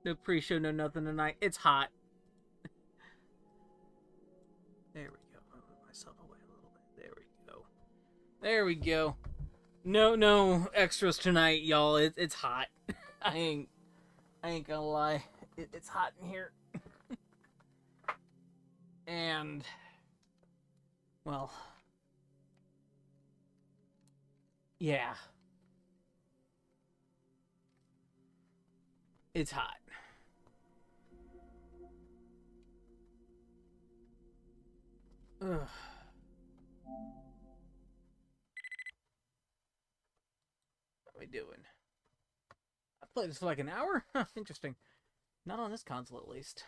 No pre-show, no nothing tonight. It's hot. There we go. I'll move myself away a little bit. There we go. There we go. No extras tonight, y'all. It's hot. I ain't gonna lie. It's hot in here. And well, yeah. It's hot. Ugh. What are we doing? I played this for like an hour? Huh, interesting. Not on this console, at least.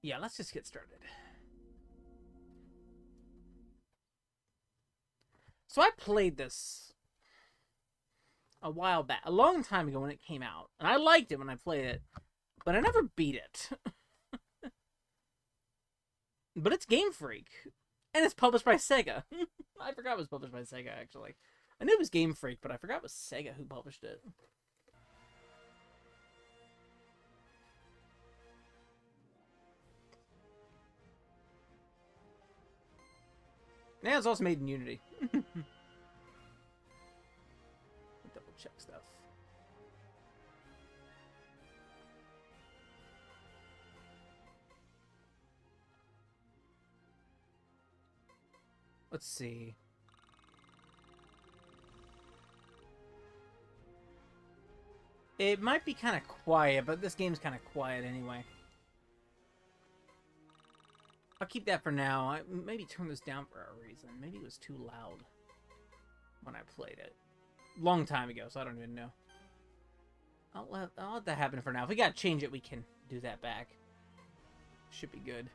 Yeah, let's just get started. So I played this a while back, a long time ago when it came out, and I liked it when I played it, but I never beat it. But it's Game Freak, and it's published by Sega. I forgot it was published by Sega, actually. I knew it was Game Freak, but I forgot it was Sega who published it. Yeah, it's also made in Unity. Double check stuff. Let's see. It might be kind of quiet, but this game's kind of quiet anyway. I'll keep that for now. I maybe turn this down for a reason. Maybe it was too loud when I played it. Long time ago, so I don't even know. I'll let that happen for now. If we gotta change it, we can do that back. Should be good.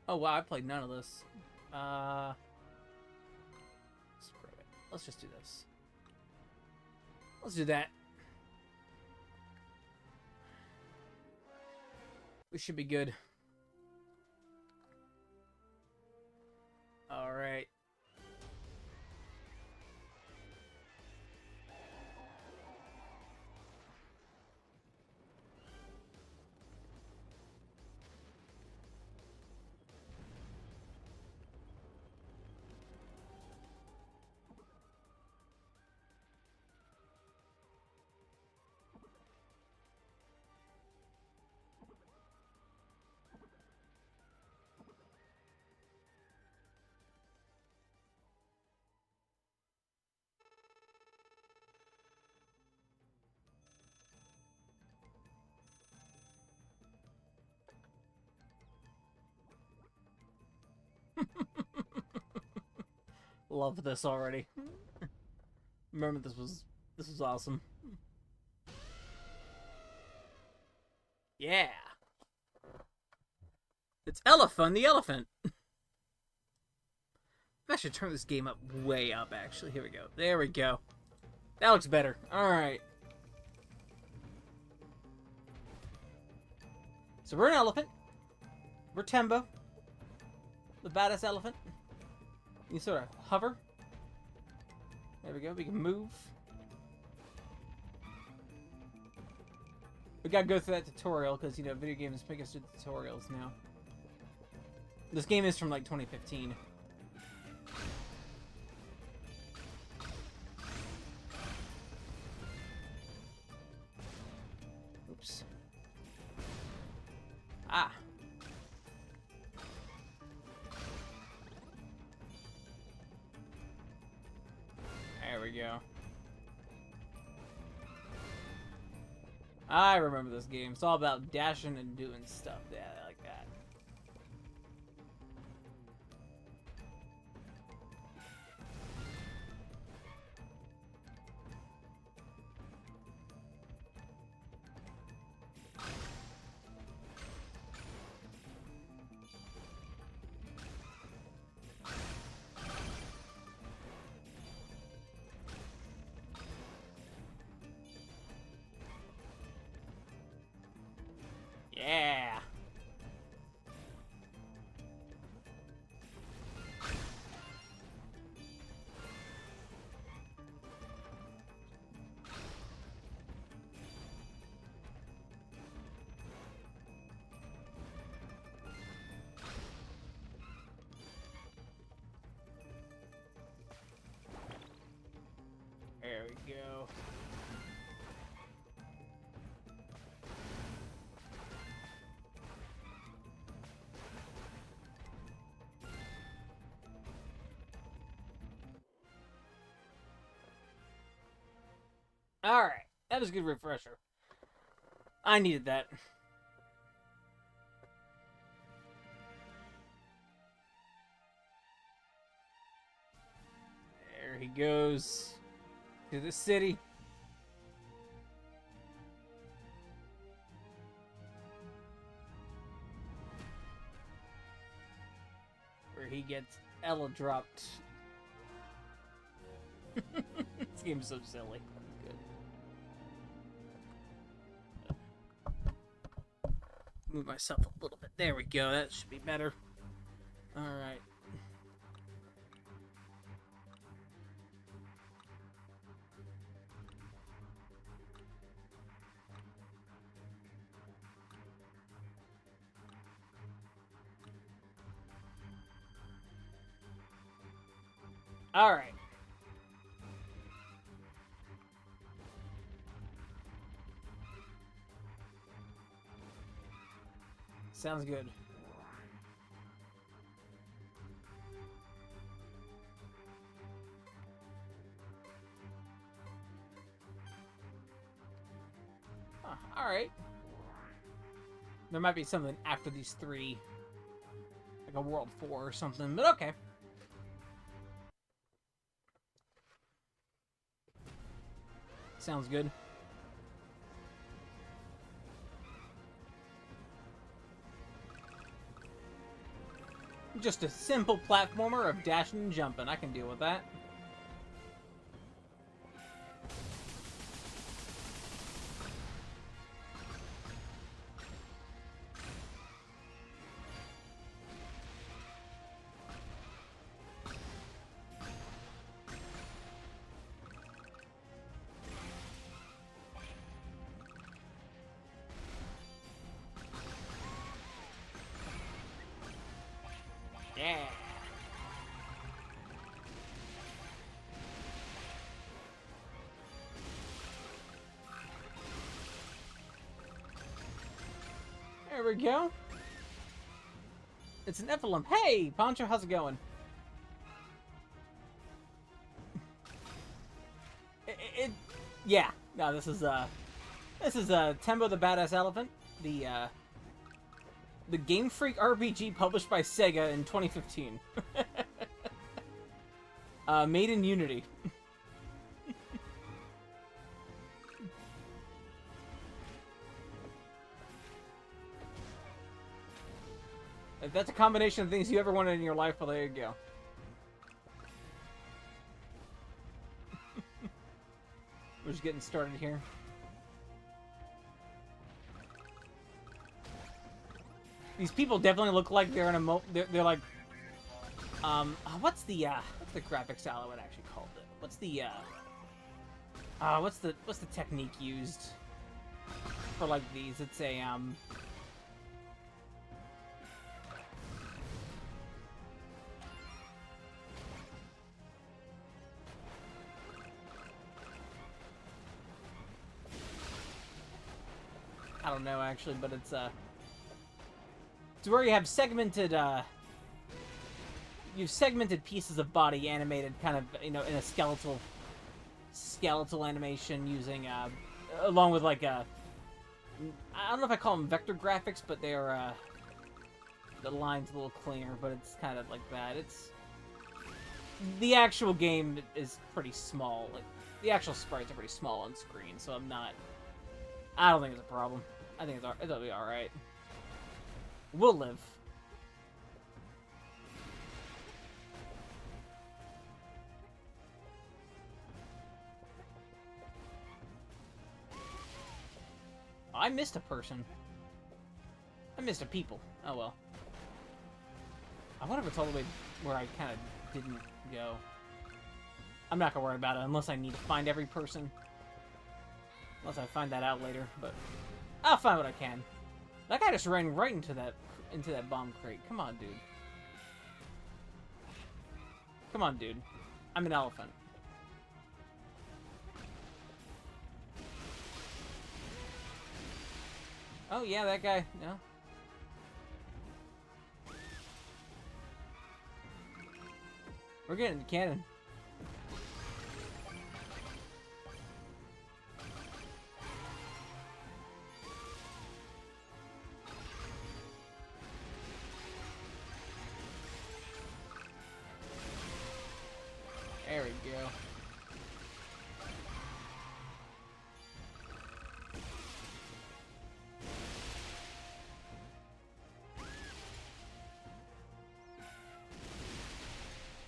Oh wow, I played none of this. Screw it. Let's just do this. Let's do that. We should be good. Alright. Love this already. Remember this was awesome. Yeah. It's Elephant the elephant. I should turn this game up way up, actually. Here we go. There we go. That looks better. Alright. So we're an elephant. We're Tembo. The badass elephant. You sort of hover. There we go. We can move. We gotta go through that tutorial because, you know, video games make us do tutorials now. This game is from, like, 2015. Oops. Ah. There we go. I remember this game. It's all about dashing and doing stuff. Yeah, I like that. Yeah. go. Alright, that was a good refresher. I needed that. There he goes to the city. Where he gets Ella dropped. This game's so silly. Good. Move myself a little bit. There we go. That should be better. Alright. Alright. Sounds good. Huh, alright. There might be something after these three. Like a World 4 or something, but okay. Sounds good. Just a simple platformer of dashing and jumping. I can deal with that. Yeah. There we go. It's an Nephilim. Hey, Poncho, how's it going? Yeah. No, this is Tembo the Badass Elephant, the Game Freak RPG published by Sega in 2015. Made in Unity. If that's a combination of things you ever wanted in your life, well, there you go. We're just getting started here. These people definitely look like they're in a they're like what's the graphic style I would actually call it? What's the technique used for like these? It's a I don't know actually, but it's where you have segmented pieces of body animated kind of, in a skeletal animation using along with like I don't know if I call them vector graphics, but they're the line's a little cleaner, but it's kind of like that. It's the actual game is pretty small. Like the actual sprites are pretty small on screen, so I don't think it's a problem. I think it'll be all right. We'll live. Oh, I missed a person. I missed a people. Oh well. I wonder if it's all the way where I kind of didn't go. I'm not gonna worry about it unless I need to find every person. Unless I find that out later, but I'll find what I can. That guy just ran right into that bomb crate. Come on, dude. Come on, dude. I'm an elephant. Oh, yeah, that guy. No. We're getting the cannon. There we go.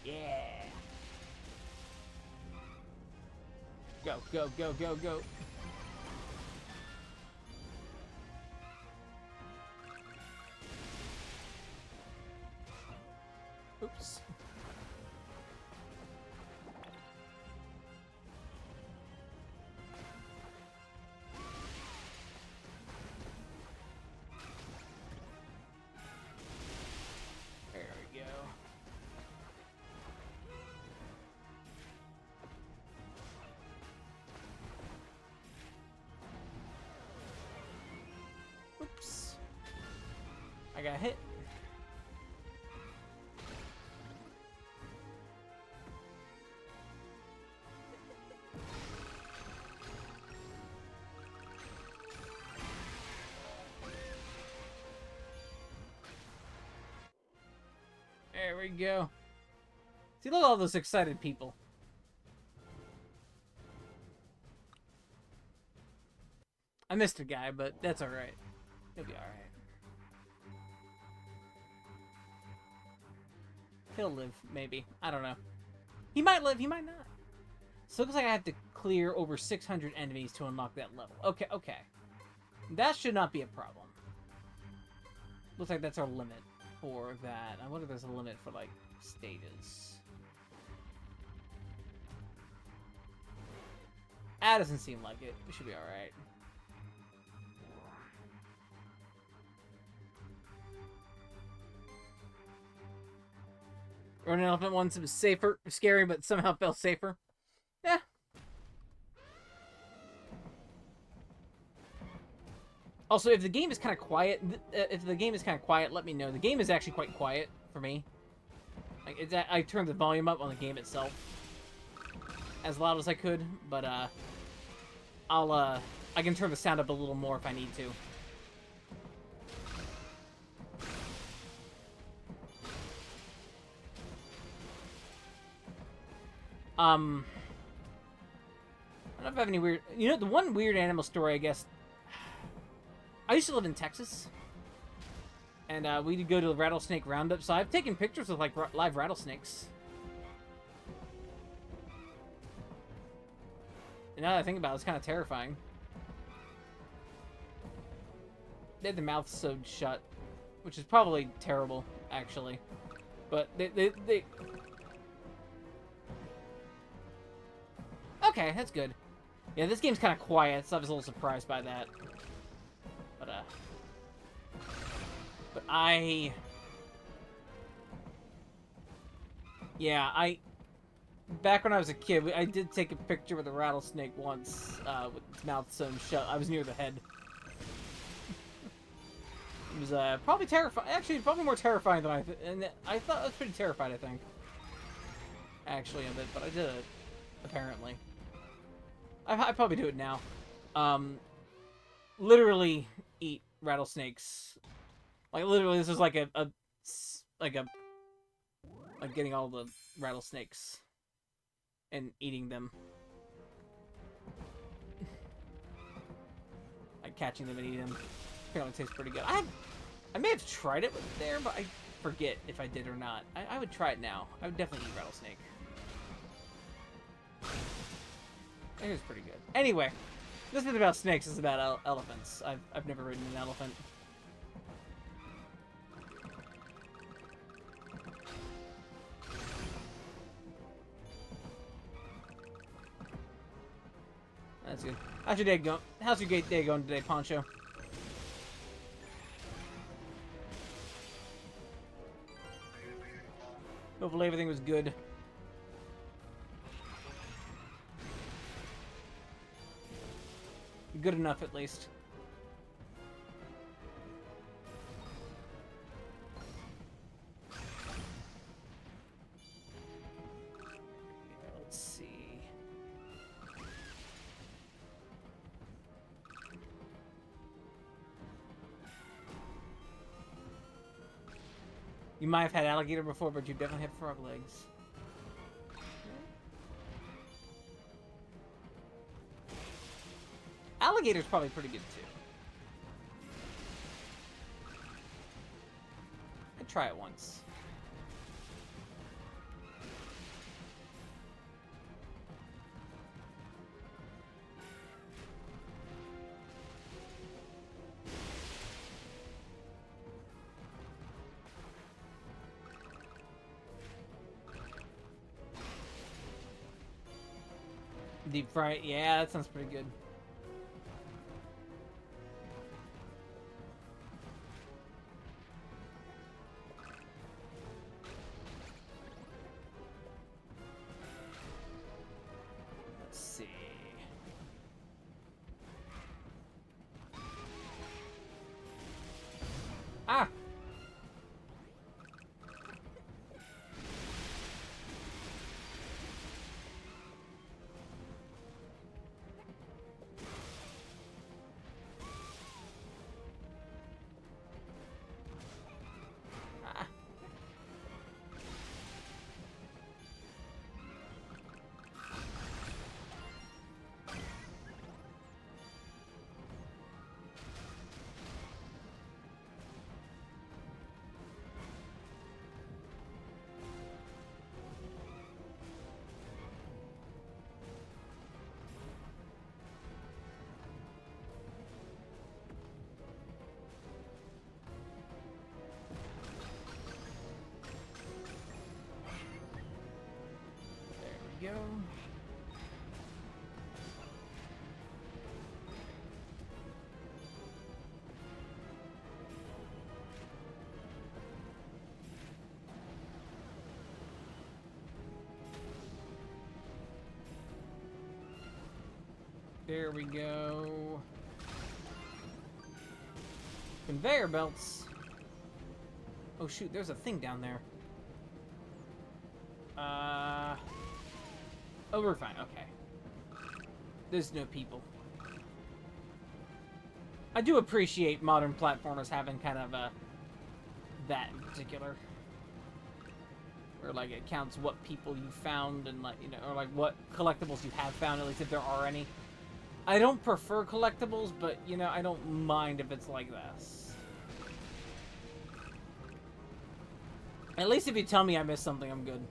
Yeah. Go, go, go, go, go. Oops. There we go. Oops. I got hit. There we go. See, look at all those excited people. I missed a guy, but that's alright. He'll be alright. He'll live, maybe. I don't know. He might live, he might not. So it looks like I have to clear over 600 enemies to unlock that level. Okay, okay. That should not be a problem. Looks like that's our limit for that. I wonder if there's a limit for, like, stages. That doesn't seem like it. We should be alright. Or an elephant once, it was safer, scary, but somehow felt safer. Yeah. Also, if the game is kind of quiet, let me know. The game is actually quite quiet for me. Like, I turned the volume up on the game itself as loud as I could, but I can turn the sound up a little more if I need to. I don't know if I have any weird... You know, the one weird animal story, I guess... I used to live in Texas. And we'd go to the rattlesnake roundup, so I've taken pictures of, like, live rattlesnakes. And now that I think about it, it's kind of terrifying. They had their mouths sewed shut, which is probably terrible, actually. But they... Okay, that's good. Yeah, this game's kind of quiet, so I was a little surprised by that. But yeah, back when I was a kid, I did take a picture with a rattlesnake once, with its mouth sewn shut. I was near the head. It was, probably terrifying. Actually, probably more terrifying than I thought I was pretty terrified, I think. Actually, of it, but I did it. Apparently. I probably do it now. Literally eat rattlesnakes. Like, literally, this is like like getting all the rattlesnakes and eating them. Like, catching them and eating them. Apparently tastes pretty good. I may have tried it there, but I forget if I did or not. I would try it now. I would definitely eat rattlesnake. It was pretty good. Anyway, this isn't about snakes, it's about elephants. I've never ridden an elephant. That's good. How's your day going? How's your day going today, Poncho? Hopefully everything was good. Good enough, at least. You might have had alligator before, but you definitely had frog legs. Alligator's probably pretty good too. I'd try it once. Deep fry, yeah, that sounds pretty good. Let's see. Ah! Go. There we go. Conveyor belts. Oh shoot, there's a thing down there. Oh, we're fine, okay. There's no people. I do appreciate modern platformers having kind of that in particular. Or like it counts what people you found and like, you know, or like what collectibles you have found, at least if there are any. I don't prefer collectibles, but you know, I don't mind if it's like this. At least if you tell me I missed something, I'm good.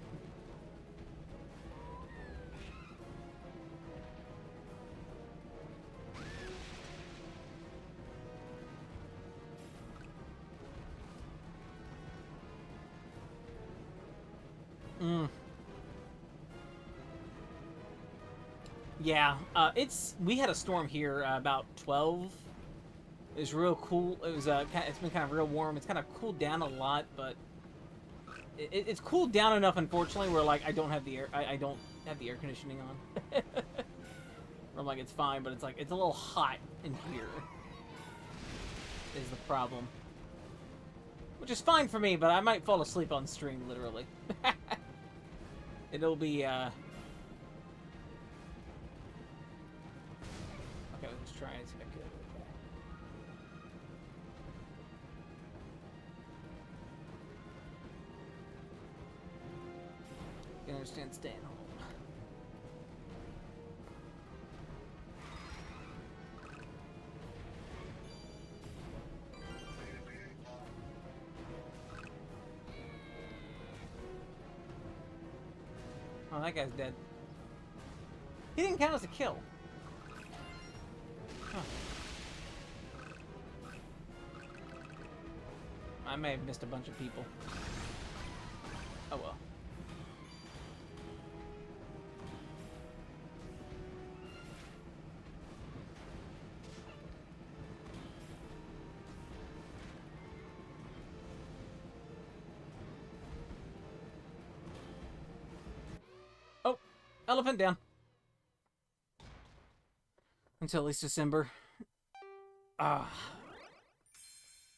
Yeah, we had a storm here about 12. It was real cool. It was it's been kind of real warm. It's kind of cooled down a lot, but it's cooled down enough, unfortunately, where like I don't have the air conditioning on. Where I'm like, it's fine, but it's like it's a little hot in here. Is the problem. Which is fine for me, but I might fall asleep on stream, literally. It'll be okay, let's try and see if I could. You understand staying home. Oh, that guy's dead. He didn't count as a kill. Huh. I may have missed a bunch of people. Oh well. Oh, elephant down. Until at least December. Ah.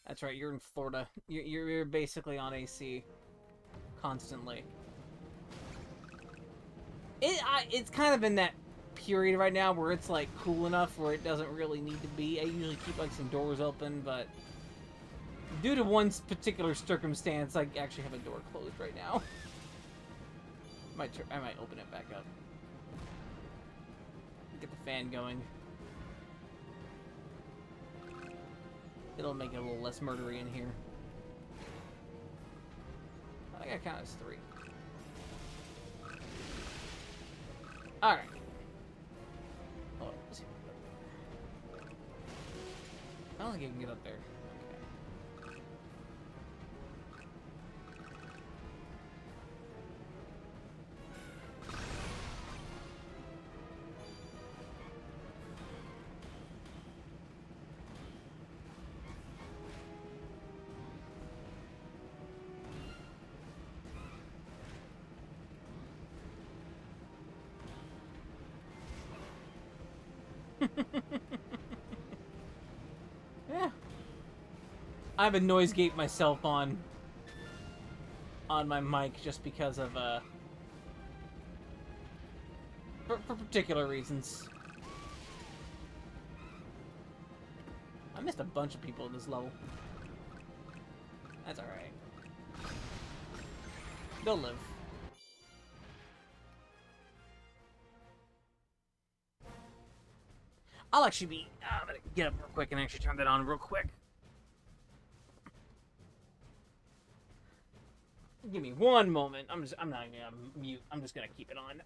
That's right, you're in Florida. You're basically on AC. Constantly. It's kind of in that period right now where it's like cool enough where it doesn't really need to be. I usually keep like some doors open, but Due to one particular circumstance, I actually have a door closed right now. I might open it back up. Get the fan going. It'll make it a little less murdery in here. I think I count as 3. Alright. Oh, let's see. I don't think I can get up there. Yeah. I have a noise gate myself on my mic just because of for particular reasons. I missed a bunch of people in this level. That's alright. They'll live. I'll actually be... I'm gonna get up real quick and actually turn that on real quick. Give me one moment. I'm not gonna mute. I'm just gonna keep it on.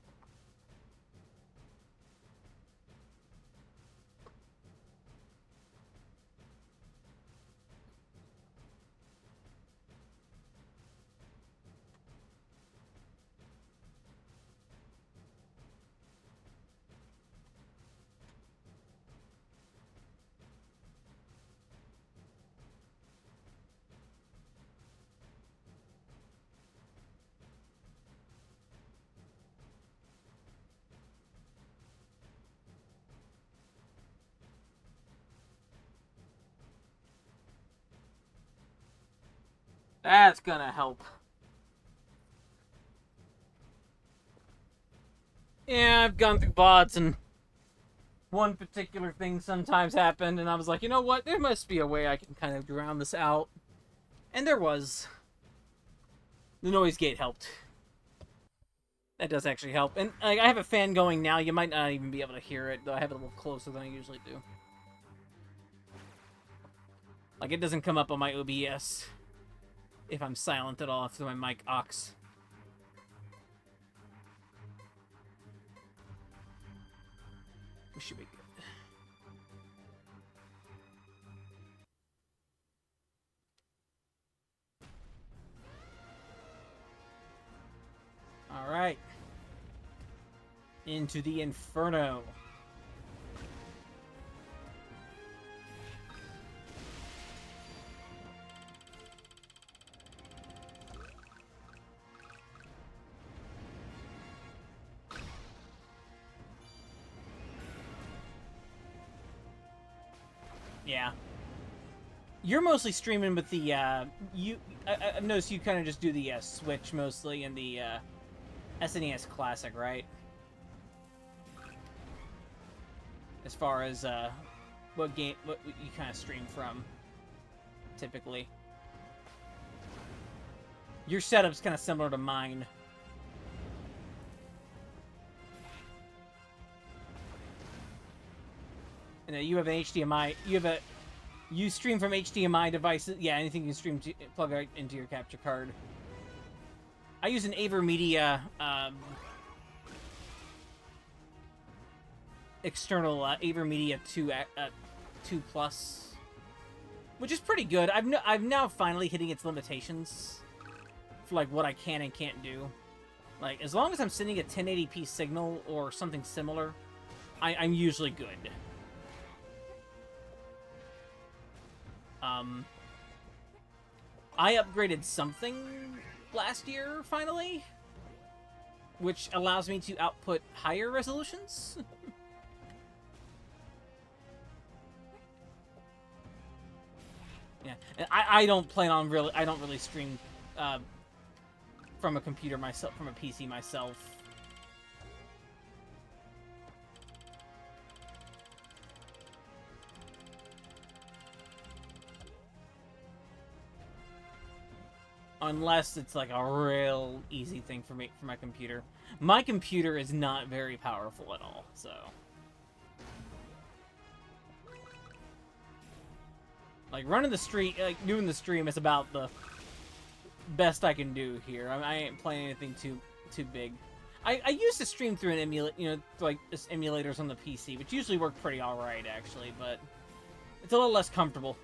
That's gonna help. Yeah, I've gone through bots and one particular thing sometimes happened and I was like, you know what? There must be a way I can kind of drown this out. And there was. The noise gate helped. That does actually help. And I have a fan going now. You might not even be able to hear it, though I have it a little closer than I usually do. Like, it doesn't come up on my OBS if I'm silent at all through my mic aux. We should be good. Alright. Into the Inferno. Yeah. You're mostly streaming with the, I've noticed you kind of just do the, Switch mostly and the, SNES Classic, right? As far as, what you kind of stream from, typically. Your setup's kind of similar to mine. And you have an HDMI, you stream from HDMI devices, yeah, anything you stream to, plug right into your capture card. I use an AverMedia, external AverMedia 2 Plus, which is pretty good. I've now finally hitting its limitations for like what I can and can't do. Like as long as I'm sending a 1080p signal or something similar, I'm usually good. I upgraded something last year finally, which allows me to output higher resolutions. Yeah, and I don't plan on I don't really stream from a computer myself, from a PC myself. Unless it's like a real easy thing for me for my computer. My computer is not very powerful at all, so like running the stream, like doing the stream is about the best I can do here. I ain't playing anything too big. I used to stream through an emulator, you know, like just emulators on the PC, which usually work pretty alright actually, but it's a little less comfortable.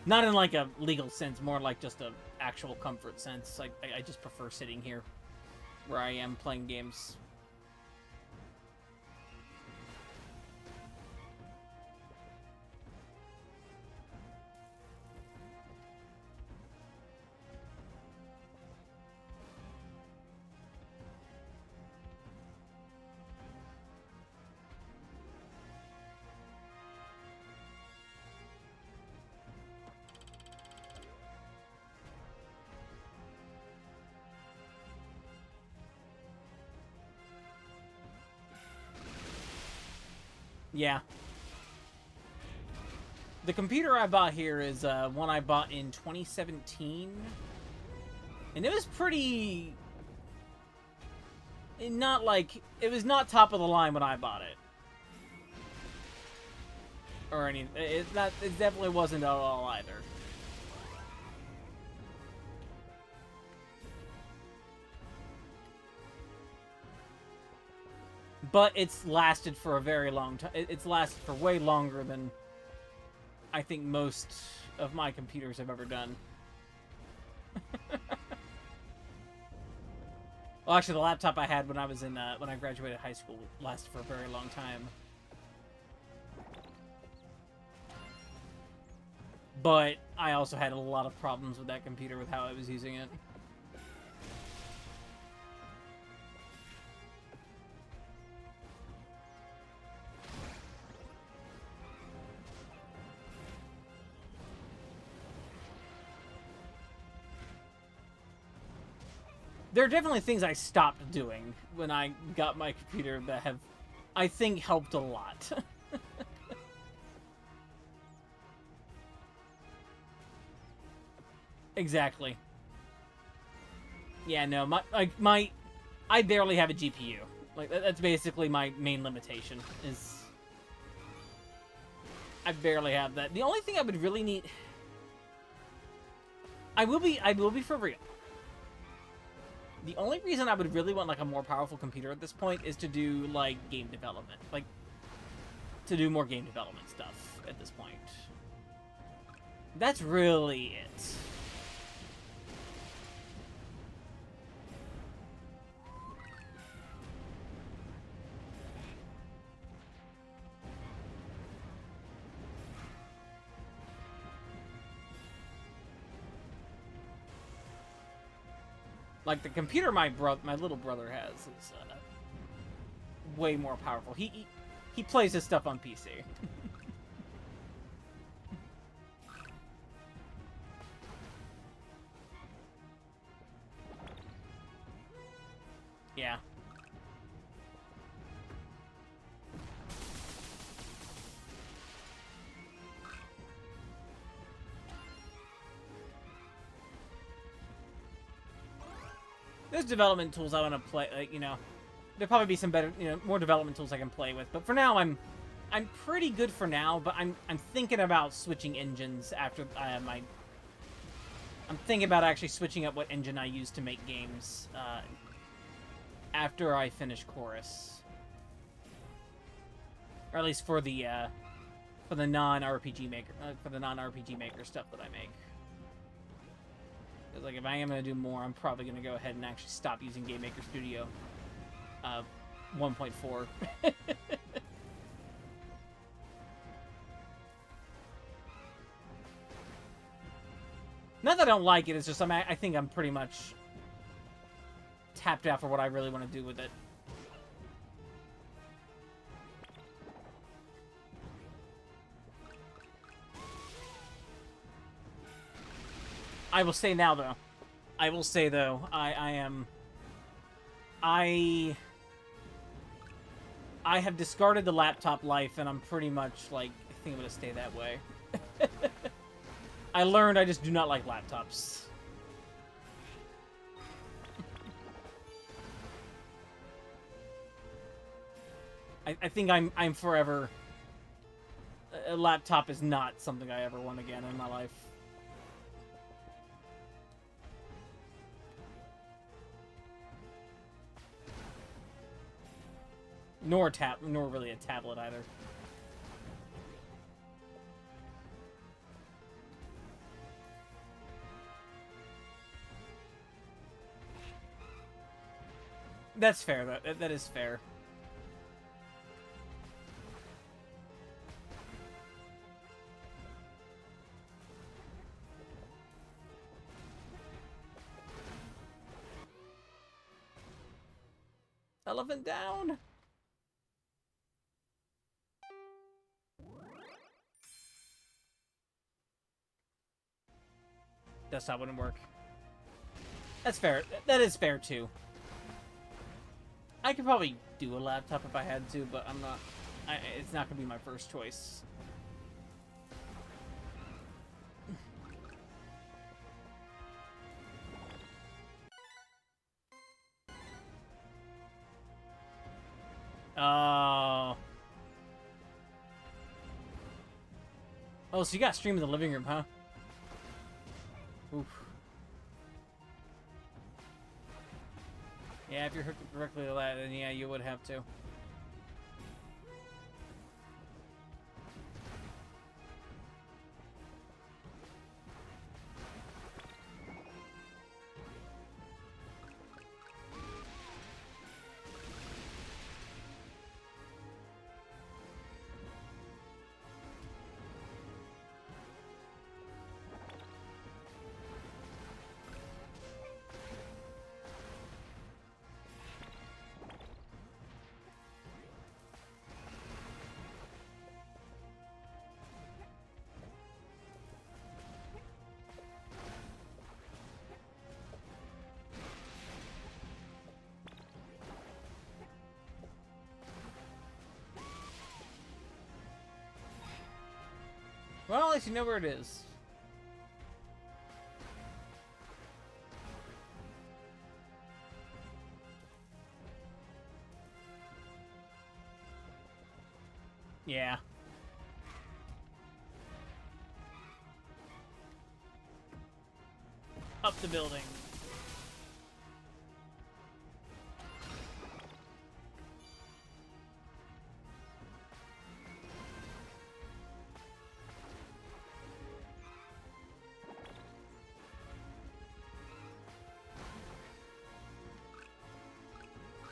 Not in like a legal sense, more like just a actual comfort sense. Like I just prefer sitting here where I am playing games. Yeah. The computer I bought here is one I bought in 2017. And it was pretty... Not like... It was not top of the line when I bought it. Or anything. It definitely wasn't at all either. But it's lasted for a very long time. It's lasted for way longer than I think most of my computers have ever done. Well, actually, the laptop I had when I was in when I graduated high school lasted for a very long time. But I also had a lot of problems with that computer with how I was using it. There are definitely things I stopped doing when I got my computer that have, I think, helped a lot. Exactly. Yeah, no, I barely have a GPU. Like, that's basically my main limitation, is I barely have that. The only thing I would really need... I will be for real. The only reason I would really want, like, a more powerful computer at this point is to do, like, game development. Like, to do more game development stuff at this point. That's really it. Like, the computer my little brother has is way more powerful. He plays his stuff on PC. Yeah. There's development tools I want to play, like, you know, there'll probably be some better, you know, more development tools I can play with. But for now, I'm pretty good for now. But I'm thinking about switching engines after I'm thinking about actually switching up what engine I use to make games after I finish Chorus, or at least for the non-RPG maker stuff that I make. Because, like, if I am going to do more, I'm probably going to go ahead and actually stop using Game Maker Studio 1.4. Not that I don't like it, it's just I think I'm pretty much tapped out for what I really want to do with it. I will say now, though. I will say, though, I have discarded the laptop life, and I'm pretty much, like, I think I'm gonna stay that way. I learned I just do not like laptops. I think I'm forever... A laptop is not something I ever want again in my life. Nor really a tablet either. That's fair. That is fair. Elephant down. Desktop wouldn't work. That's fair. That is fair too. I could probably do a laptop if I had to, but I'm not. It's not gonna be my first choice. Oh. Oh, so you got stream in the living room, huh? Oof. Yeah, if you're hooked directly to that, then yeah, you would have to. Well, at least you know where it is. Yeah. Up the building.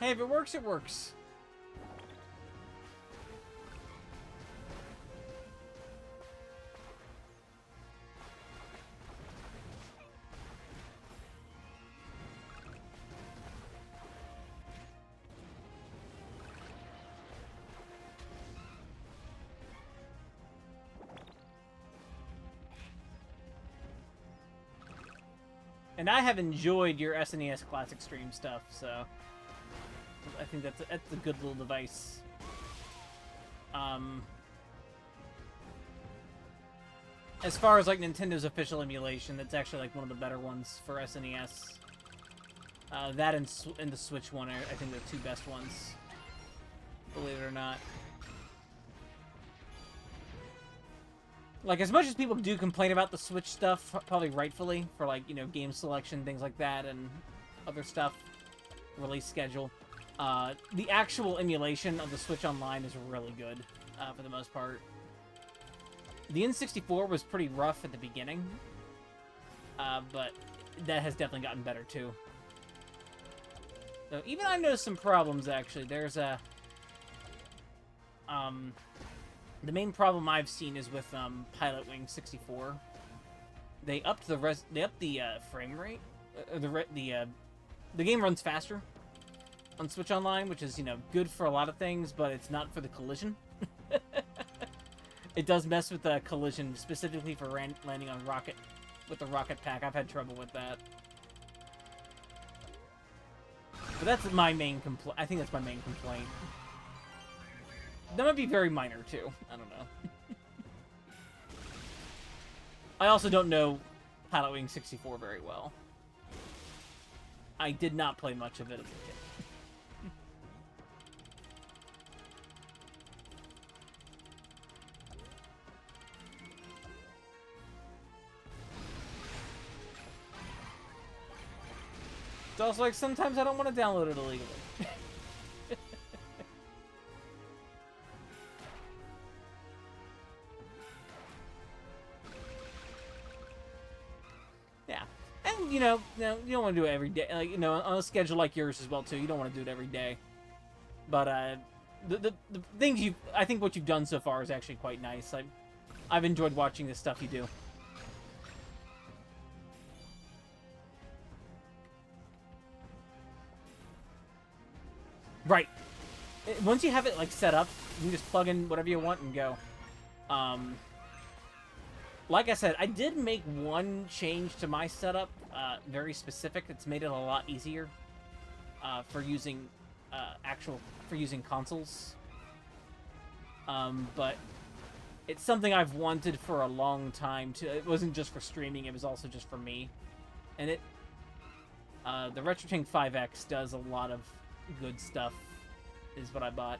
Hey, if it works, it works. And I have enjoyed your SNES Classic Stream stuff, so I think that's a good little device. As far as like Nintendo's official emulation, that's actually like one of the better ones for SNES. That and the Switch one, I think they're the two best ones. Believe it or not. Like, as much as people do complain about the Switch stuff, probably rightfully, for, like, you know, game selection, things like that, and other stuff, release schedule, the actual emulation of the Switch Online is really good, for the most part. The N64 was pretty rough at the beginning, but that has definitely gotten better, too. So, even I noticed some problems, actually. There's a... The main problem I've seen is with Pilot Wing 64. They upped the frame rate. The game runs faster on Switch Online, which is, you know, good for a lot of things, but it's not for the collision. It does mess with the collision, specifically for landing on rocket with the rocket pack. I've had trouble with that. But that's my main complaint. I think that's my main complaint. That might be very minor, too. I don't know. I also don't know Pilot Wing 64 very well. I did not play much of it as a kid. It's also like sometimes I don't want to download it illegally. Yeah. And, you know, you don't want to do it every day. Like, you know, on a schedule like yours as well, too. You don't want to do it every day. But, the things I think what you've done so far is actually quite nice. I've enjoyed watching the stuff you do. Right. Once you have it, like, set up, you can just plug in whatever you want and go. Like I said, I did make one change to my setup, very specific. It's made it a lot easier for using consoles. But it's something I've wanted for a long time. It wasn't just for streaming; it was also just for me. And the RetroTank 5X does a lot of good stuff. Is what I bought.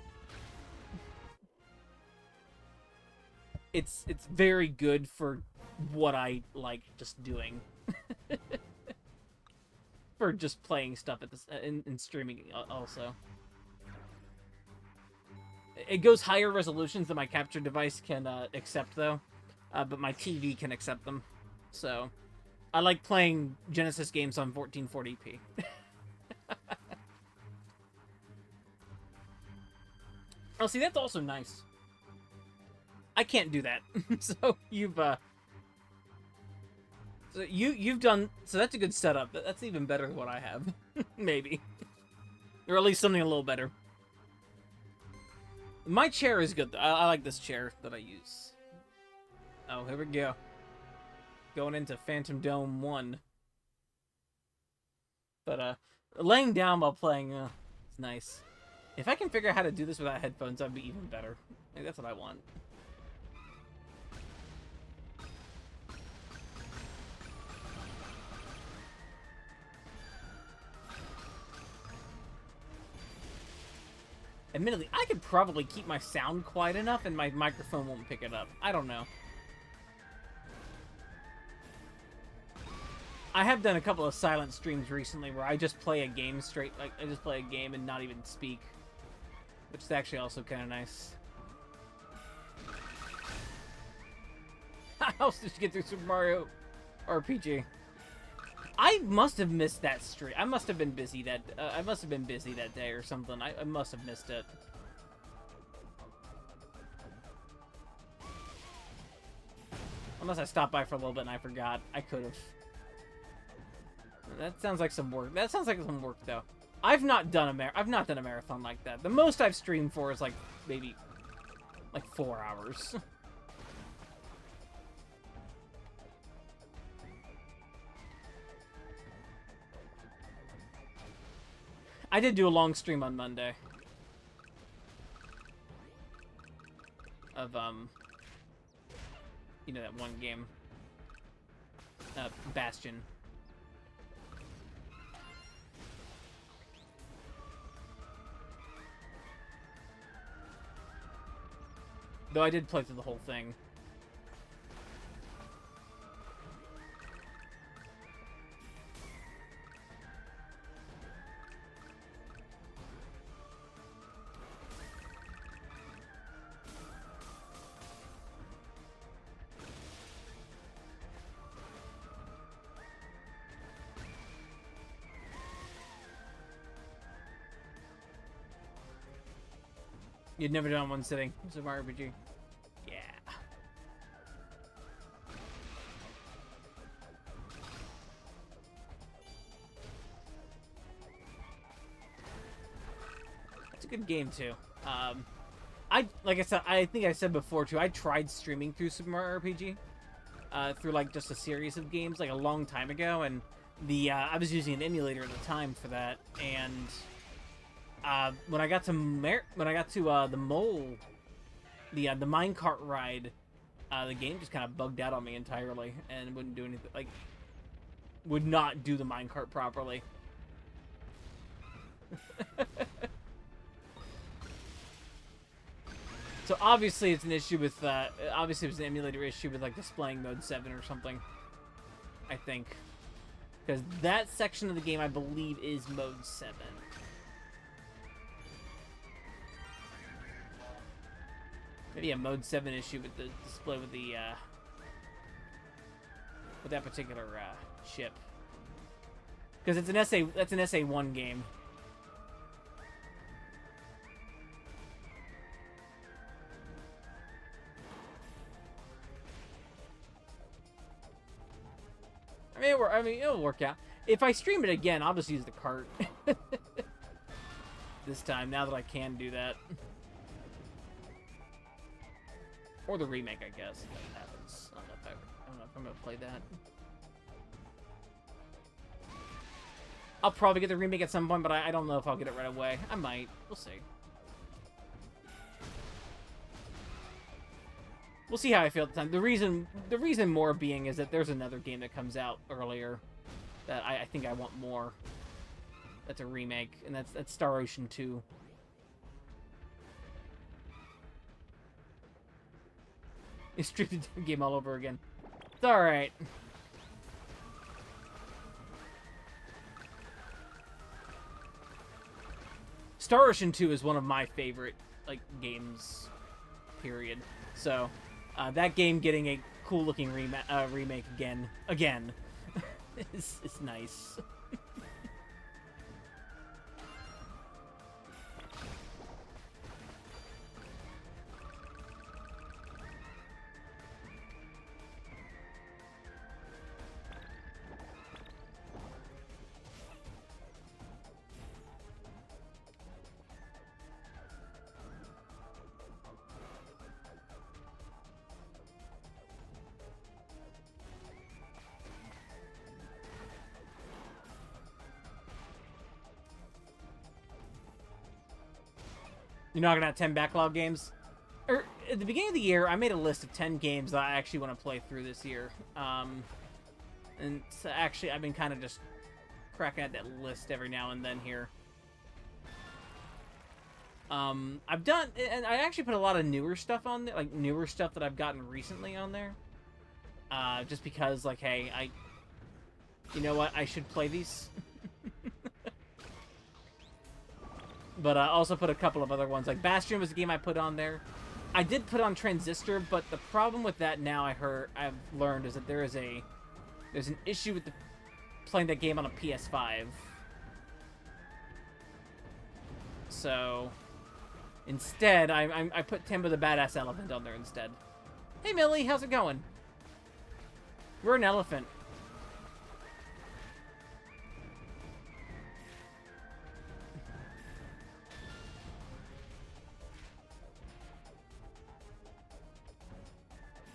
It's very good for what I like just doing. For just playing stuff at this and streaming also. It goes higher resolutions than my capture device can accept though, but my TV can accept them. So I like playing Genesis games on 1440p. Oh, see, that's also nice. I can't do that. So you've done, so that's a good setup. That's even better than what I have. Maybe. Or at least something a little better. My chair is good. I like this chair that I use. Oh, here we go. Going into Phantom Dome 1. But, laying down while playing, it's nice. If I can figure out how to do this without headphones, that'd be even better. Like, that's what I want. Admittedly, I could probably keep my sound quiet enough and my microphone won't pick it up. I don't know. I have done a couple of silent streams recently where I just play a game straight, like, I just play a game and not even speak. Which is actually also kind of nice. How else did you get through Super Mario RPG? I must have missed that stream. I must have been busy that. I must have been busy that day or something. I must have missed it. Unless I stopped by for a little bit and I forgot. I could have. That sounds like some work. That sounds like some work though. I've not done a marathon like that. The most I've streamed for is like maybe like 4 hours. I did do a long stream on Monday. Of, you know, that one game. Bastion. Though I did play through the whole thing. You'd never done one sitting. Super Mario RPG. Yeah. It's a good game too. Like I said, I think I said before too. I tried streaming through Super Mario RPG, through like just a series of games like a long time ago, and I was using an emulator at the time for that, and. When I got to the mole, the minecart ride, the game just kind of bugged out on me entirely and wouldn't do anything. Like, would not do the minecart properly. So obviously it's an issue with, obviously it was an emulator issue with, like, displaying mode 7 or something. I think. Because that section of the game, I believe, is mode 7. Maybe a mode 7 issue with the display with the, with that particular, ship. Because it's an that's an SA1 game. I mean, it'll work out. If I stream it again, I'll just use the cart. This time, now that I can do that. Or the remake, I guess, if that happens. I don't know if I'm gonna play that. I'll probably get the remake at some point, but I don't know if I'll get it right away. I might. We'll see. We'll see how I feel at the time. The reason more being is that there's another game that comes out earlier that I think I want more. That's a remake, and that's Star Ocean 2. You streamed the game all over again. It's alright. Star Ocean 2 is one of my favorite, like, games, period. So, that game getting a cool-looking remake again, is nice. You're not gonna have 10 backlog games? At the beginning of the year, I made a list of 10 games that I actually want to play through this year. And so actually, I've been kind of just cracking at that list every now and then here. I've done, and I actually put a lot of newer stuff on there, like newer stuff that I've gotten recently on there. Just because, like, hey, you know what, I should play these. But I also put a couple of other ones. Like, Bastion was a game I put on there. I did put on Transistor, but the problem with that now I've learned is that there's an issue with playing that game on a PS5. So, instead, I put Tembo the Badass Elephant on there instead. Hey, Millie, how's it going? We're an elephant.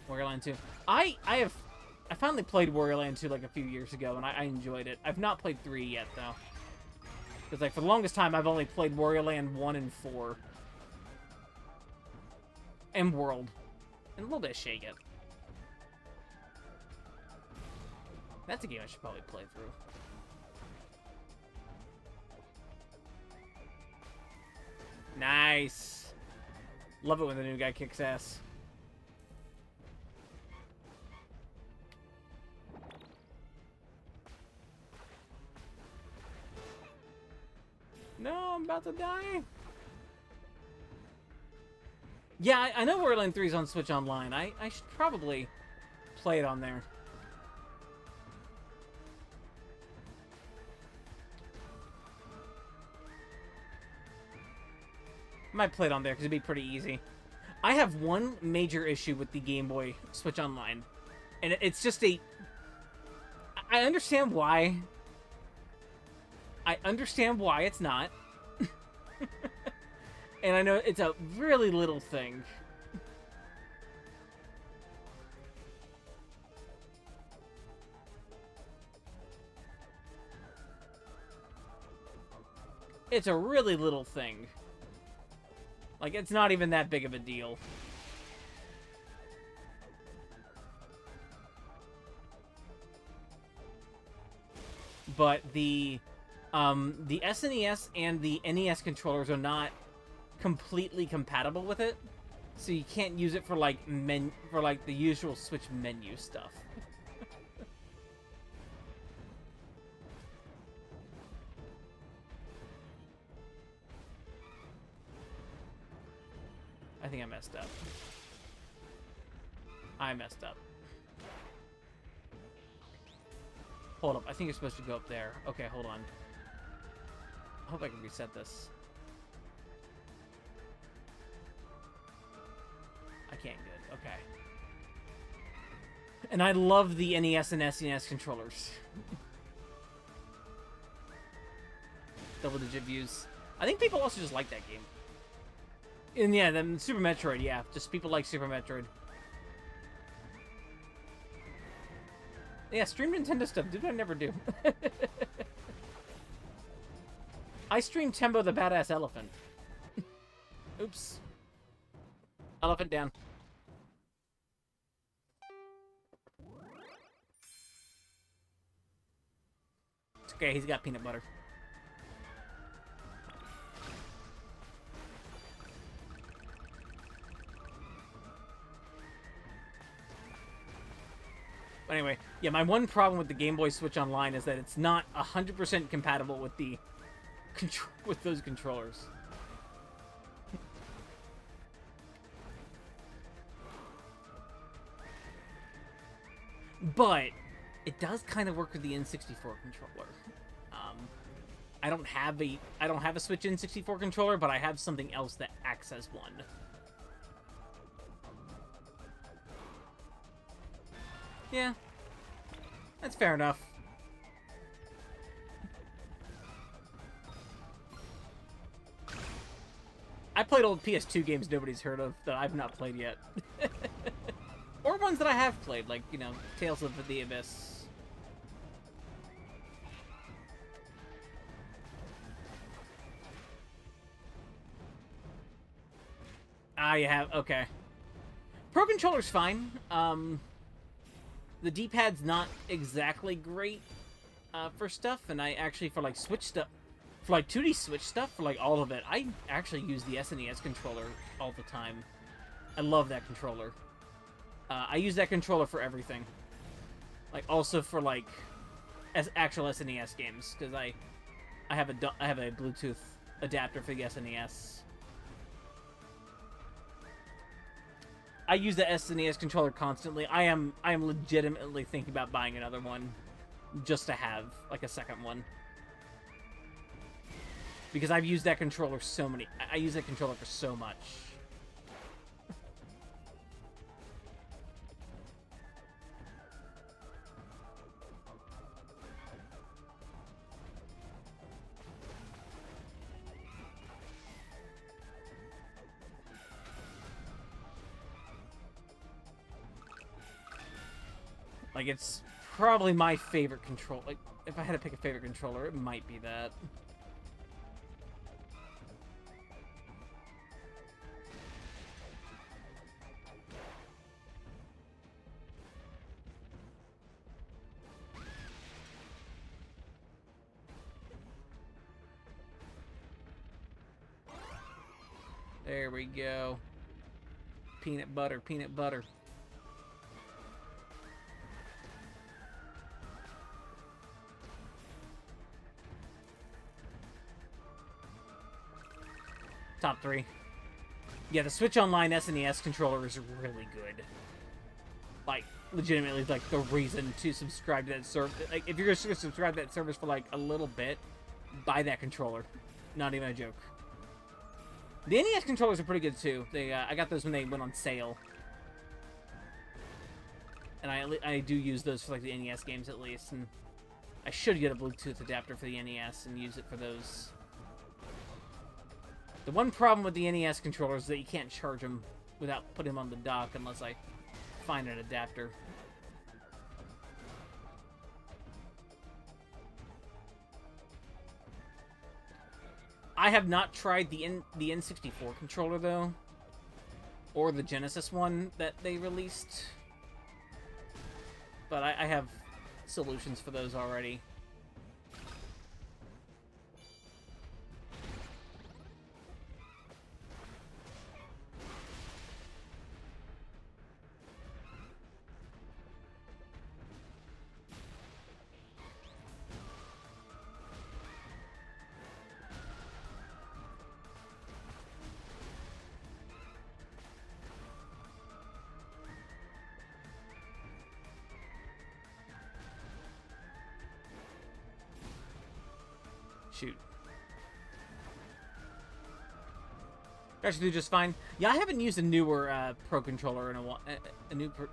Warrior Land 2. I finally played Warrior Land 2 like a few years ago, and I enjoyed it. I've not played 3 yet, though. Because, like, for the longest time, I've only played Warrior Land 1 and 4. And World. And a little bit of Shake It. That's a game I should probably play through. Nice. Love it when the new guy kicks ass. No, I'm about to die. Yeah, I know Warrior Land 3 is on Switch Online. I should probably play it on there. I might play it on there because it'd be pretty easy. I have one major issue with the Game Boy Switch Online. And it's just I understand why. I understand why it's not. And I know it's a really little thing. It's a really little thing. Like, it's not even that big of a deal. but the SNES and the NES controllers are not completely compatible with it, so you can't use it for like the usual Switch menu stuff. I think I messed up. I messed up. Hold up, I think you're supposed to go up there. Okay, hold on. I hope I can reset this. I can't, good. Okay. And I love the NES and SNES controllers. Double-digit views. I think people also just like that game. And yeah, then Super Metroid, yeah. Just people like Super Metroid. Yeah, stream Nintendo stuff. Dude, I never do. I stream Tembo the Badass Elephant. Oops. Elephant down. It's okay, he's got peanut butter. Anyway, yeah, my one problem with the Game Boy Switch Online is that it's not 100% compatible with the with those controllers. But it does kind of work with the N64 controller. I don't have a Switch N64 controller, but I have something else that acts as one. Yeah. That's fair enough. I played old PS2 games nobody's heard of that I've not played yet. Or ones that I have played, like, you know, Tales of the Abyss. Ah, you have, okay. Pro Controller's fine. The D-pad's not exactly great for stuff, and I actually, for like Switch stuff, for like 2D Switch stuff, for like all of it, I actually use the SNES controller all the time. I love that controller. I use that controller for everything. Like, also for like actual SNES games, because I have a Bluetooth adapter for the SNES. I use the SNES controller constantly. I am legitimately thinking about buying another one just to have like a second one. Because I've used that controller so many. I use that controller for so much. Like, it's probably my favorite control. Like, if I had to pick a favorite controller, it might be that. There we go. Peanut butter, peanut butter. Top 3. Yeah, the Switch Online SNES controller is really good. Like, legitimately, like, the reason to subscribe to that service. Like, if you're going to subscribe to that service for, like, a little bit, buy that controller. Not even a joke. The NES controllers are pretty good, too. They, I got those when they went on sale. And I do use those for, like, the NES games, at least. And I should get a Bluetooth adapter for the NES and use it for those. The one problem with the NES controller is that you can't charge them without putting them on the dock unless I find an adapter. I have not tried the N64 controller, though. Or the Genesis one that they released. But I have solutions for those already. Shoot. Actually, do just fine. Yeah, I haven't used a newer Pro controller in a while.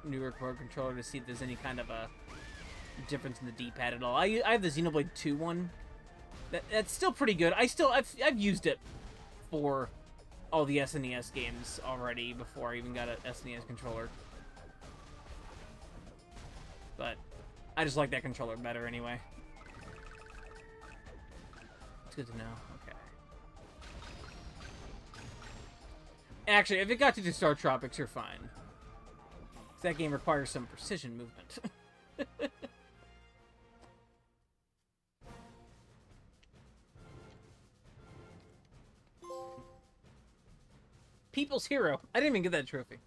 Newer Pro controller to see if there's any kind of a difference in the D-pad at all. I have the Xenoblade 2 one. That's still pretty good. I've used it for all the SNES games already before I even got an SNES controller. But I just like that controller better anyway. It's good to know. Okay. Actually, if it got to the Star Tropics, you're fine. That game requires some precision movement. People's Hero. I didn't even get that trophy.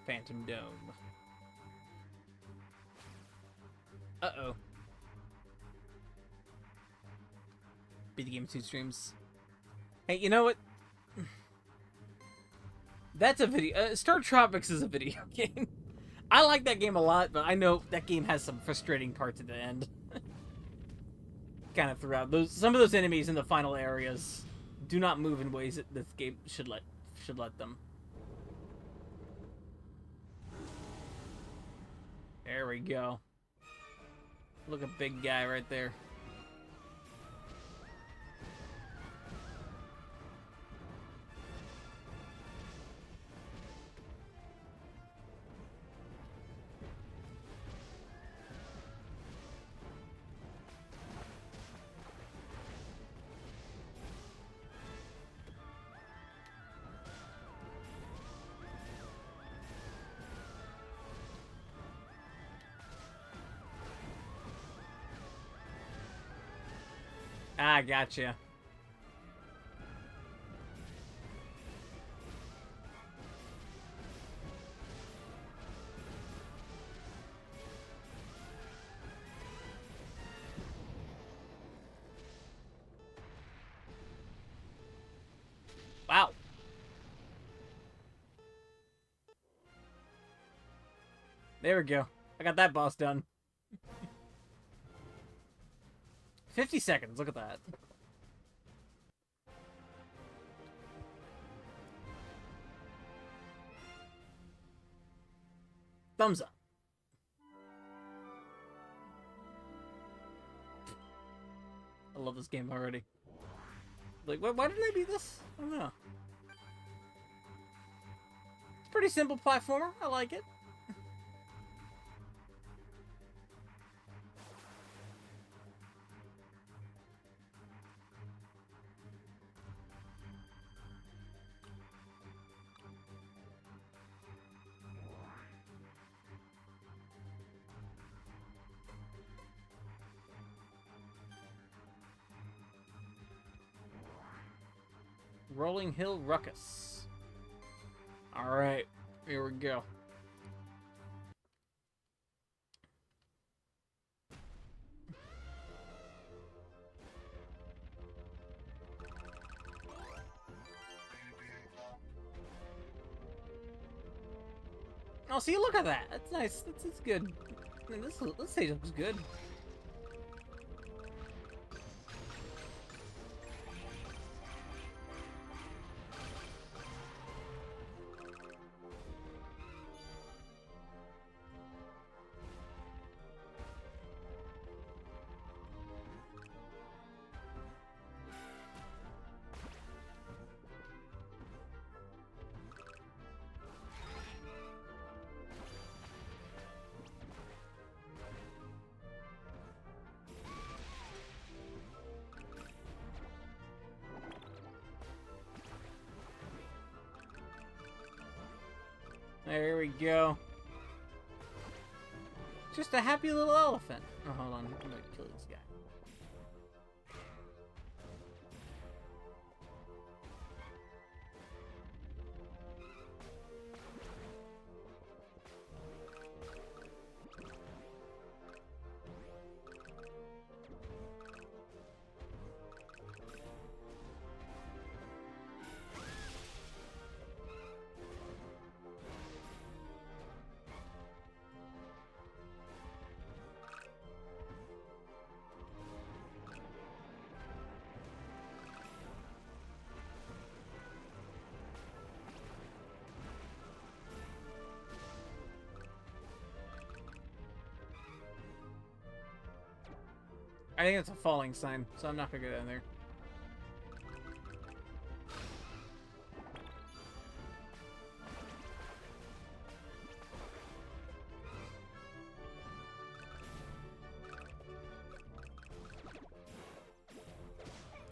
Phantom Dome. Uh-oh. Beat the game 2 streams. Hey, you know what? That's a video. Star Tropics is a video game. I like that game a lot, but I know that game has some frustrating parts at the end. Kind of throughout. Some of those enemies in the final areas do not move in ways that this game should let them. There we go. Look, a big guy right there. Ah, gotcha. Wow. There we go. I got that boss done. 50 seconds, look at that. Thumbs up. I love this game already. Like, why didn't I beat this? I don't know. It's a pretty simple platformer. I like it. Rolling Hill Ruckus. Alright, here we go. Oh, see, look at that. That's nice. That's good. I mean, this stage looks good. There we go. Just a happy little elephant. Oh, hold on. I'm gonna kill this guy. I think it's a falling sign, so I'm not gonna go down there.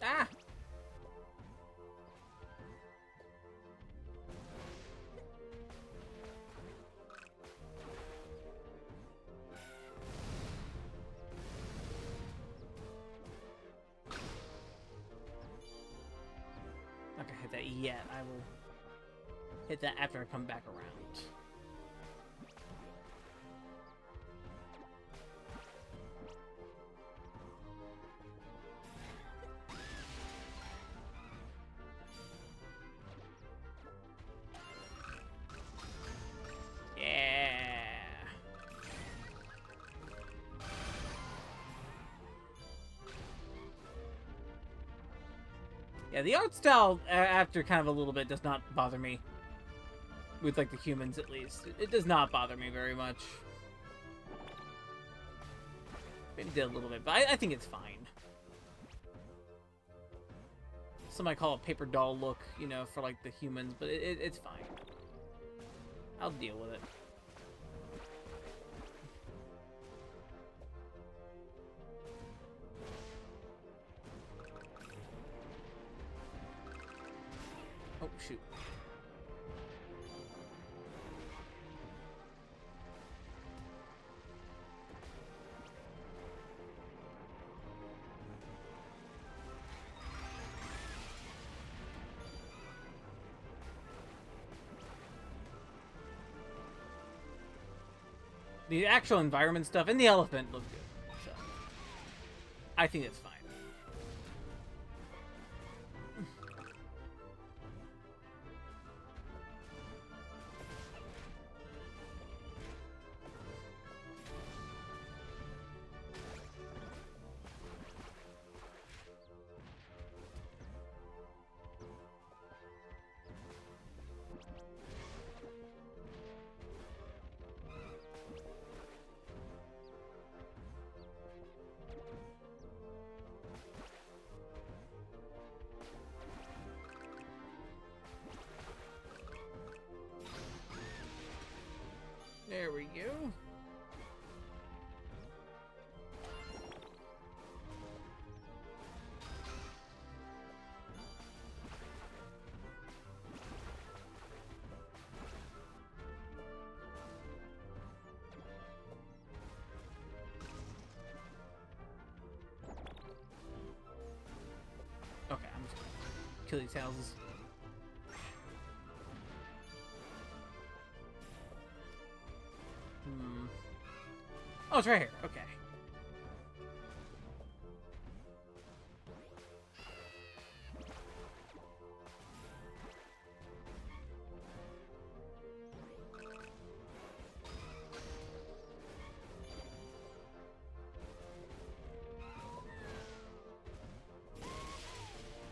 Ah! Not gonna hit that yet. I will hit that after I come back around. Yeah, the art style, after kind of a little bit, does not bother me. With, like, the humans, at least. It does not bother me very much. Maybe did a little bit, but I think it's fine. Some might call it paper doll look, you know, for, like, the humans, but it's fine. I'll deal with it. Oh, shoot. The actual environment stuff and the elephant look good, so I think it's fine. There we go. Okay, I'm just gonna kill these houses. Oh, it's right here. Okay.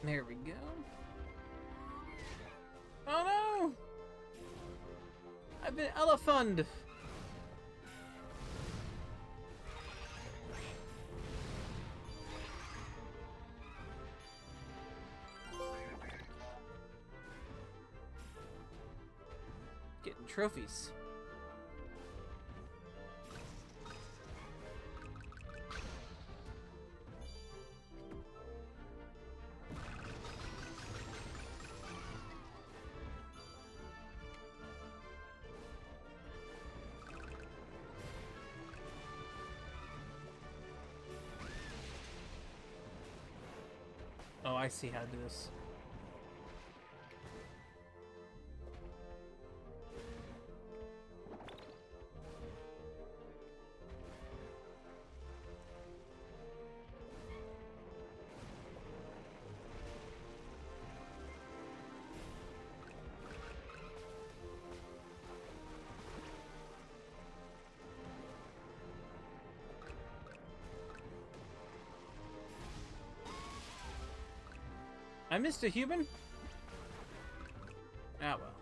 There we go. Oh no! I've been elephant. Getting trophies. Oh, I see how to do this. I missed a human? Ah, well.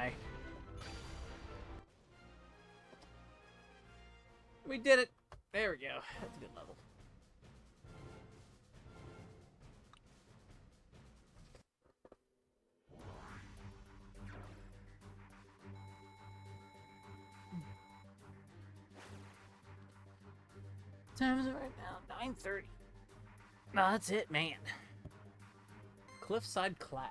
die. We did it! There we go. That's a good level. Time is it right now? 9:30. No, that's it, man. Cliffside Clash.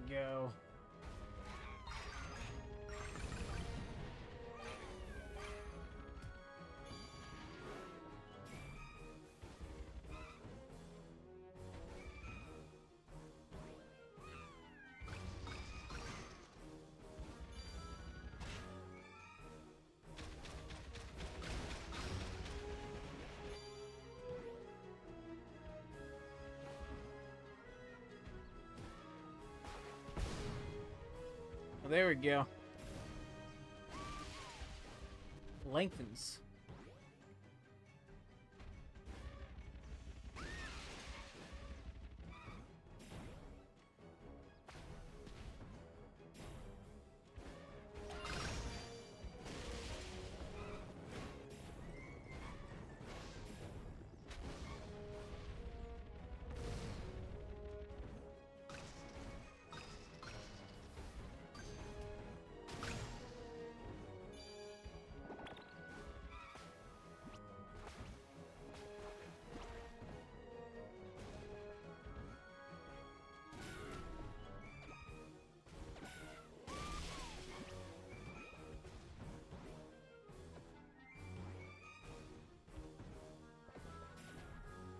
Go. There we go. Lengthens.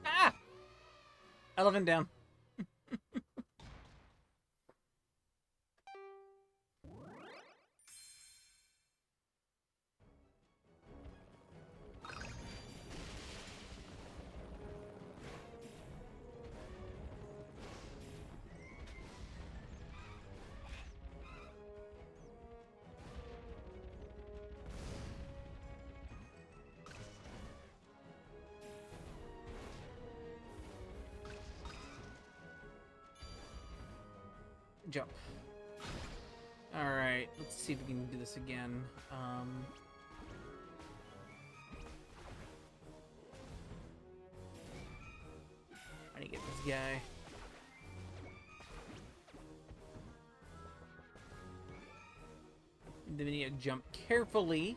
Ah! Elephant down. Jump. Alright, let's see if we can do this again. I need to get this guy. Then we need to jump carefully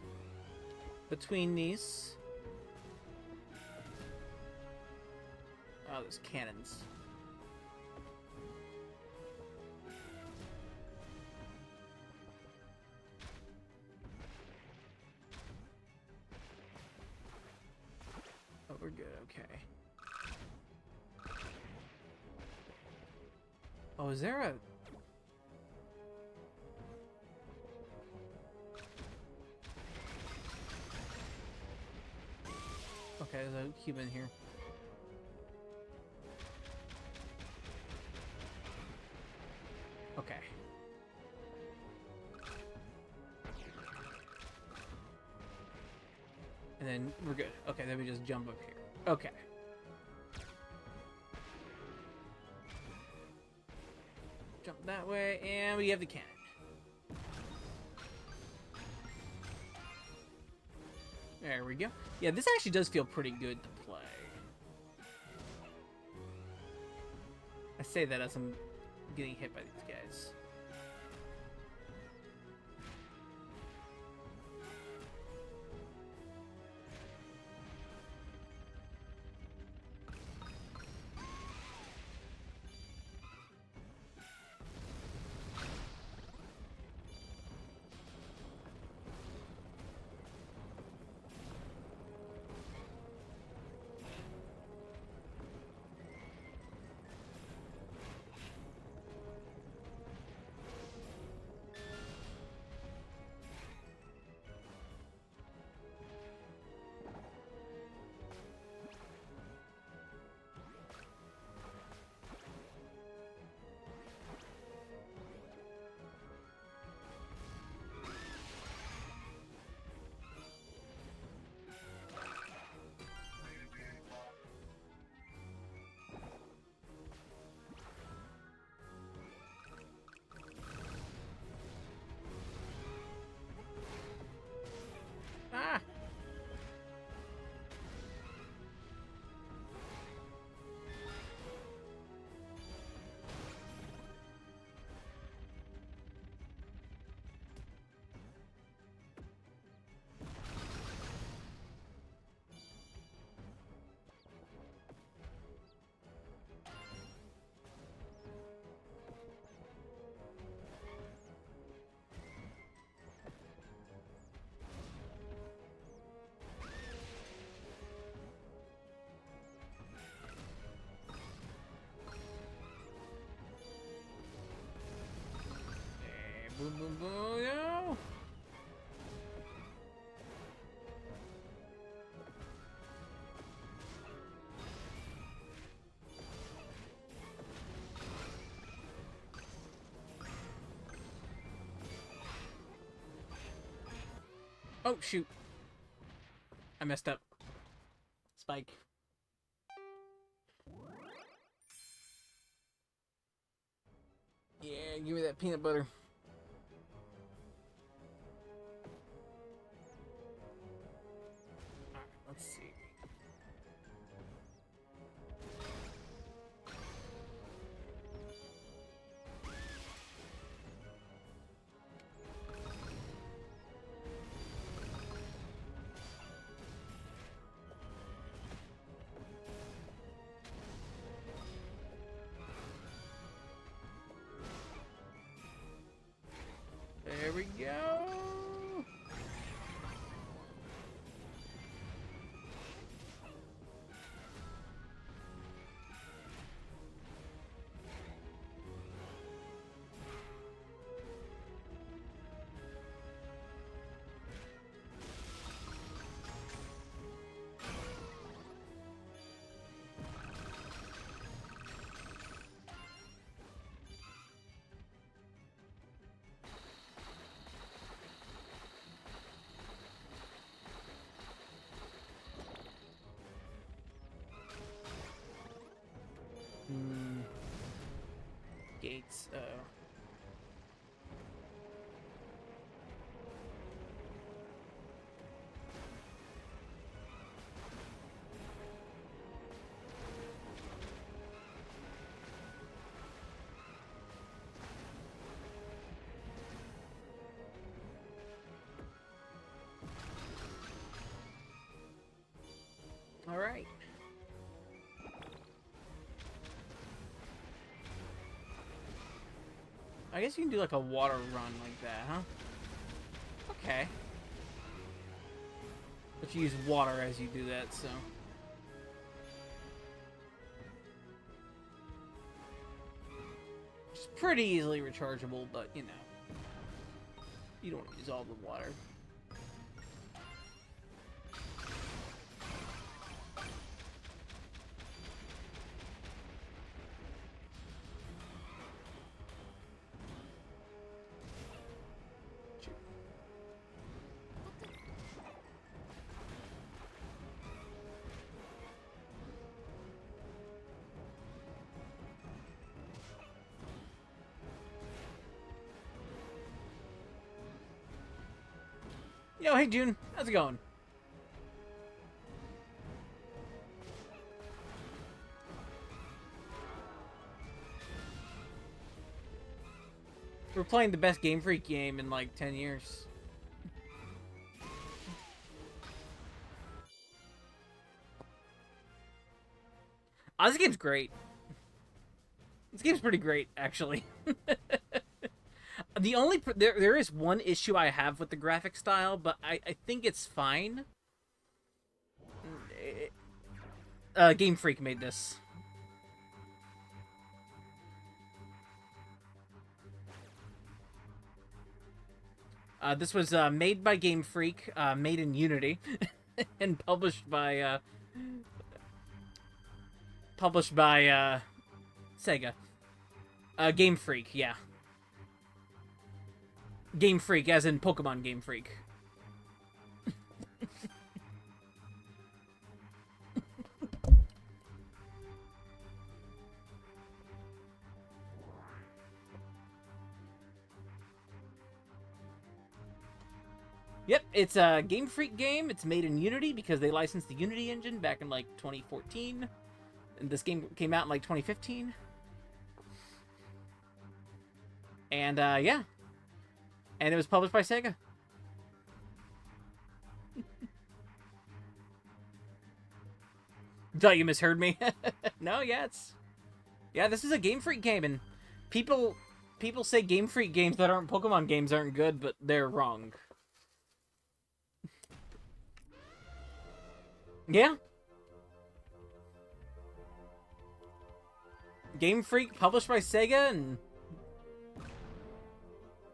between these. Oh, there's cannons. Oh, we're good, okay. Oh, is there a... Okay, there's a human here. Okay. And then we're good. Okay, then we just jump up here. Okay. Jump that way, and we have the cannon. There we go. Yeah, this actually does feel pretty good to play. I say that as I'm getting hit by these guys. boom, boom, boom, no! Oh, shoot. I messed up. Spike. Yeah, give me that peanut butter. Alright, let's see. There we go. Gates. All right. I guess you can do like a water run like that, huh? Okay. But you use water as you do that, so. It's pretty easily rechargeable, but you know. You don't want to use all the water. Yo, hey June, how's it going? We're playing the best Game Freak game in like 10 years. Oh, this game's great. This game's pretty great, actually. The only there is one issue I have with the graphic style, but I think it's fine. Game Freak made this. This was made by Game Freak, made in Unity, and published by Sega. Game Freak, yeah. Game Freak, as in Pokemon Game Freak. Yep, it's a Game Freak game. It's made in Unity because they licensed the Unity engine back in like 2014. And this game came out in like 2015. And yeah. And it was published by Sega. Thought you misheard me. No, yeah, this is a Game Freak game, and people say Game Freak games that aren't Pokemon games aren't good, but they're wrong. Yeah. Game Freak, published by Sega, and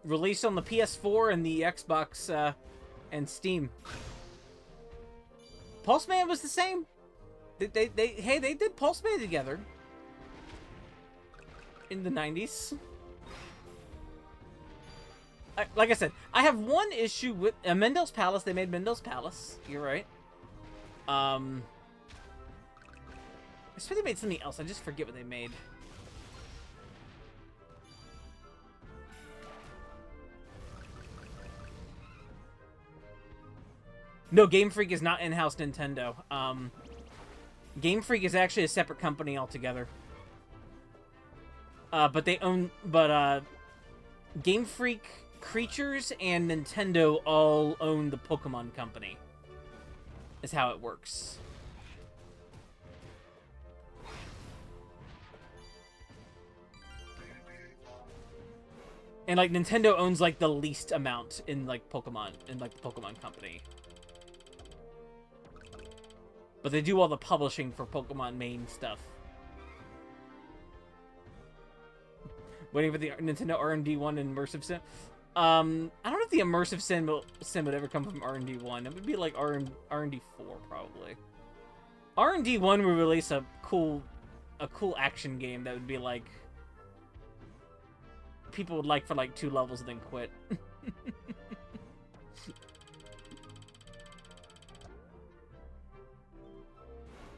released on the PS4 and the Xbox and Steam. Pulseman was the same. They did Pulseman together in the 90s. Like I said, I have one issue with Mendel's Palace. They made Mendel's Palace. You're right. I swear they made something else. I just forget what they made. No, Game Freak is not in-house Nintendo. Game Freak is actually a separate company altogether. But they own... But, Game Freak, Creatures, and Nintendo all own the Pokemon Company. Is how it works. And, like, Nintendo owns, like, the least amount in, like, Pokemon, in, like, the Pokemon Company. But they do all the publishing for Pokemon main stuff. Waiting for the Nintendo R&D 1 and Immersive Sim. I don't know if the Immersive Sim would ever come from R&D 1. It would be like R&D 4, probably. R&D 1 would release a cool action game that would be like... people would like for like 2 levels and then quit.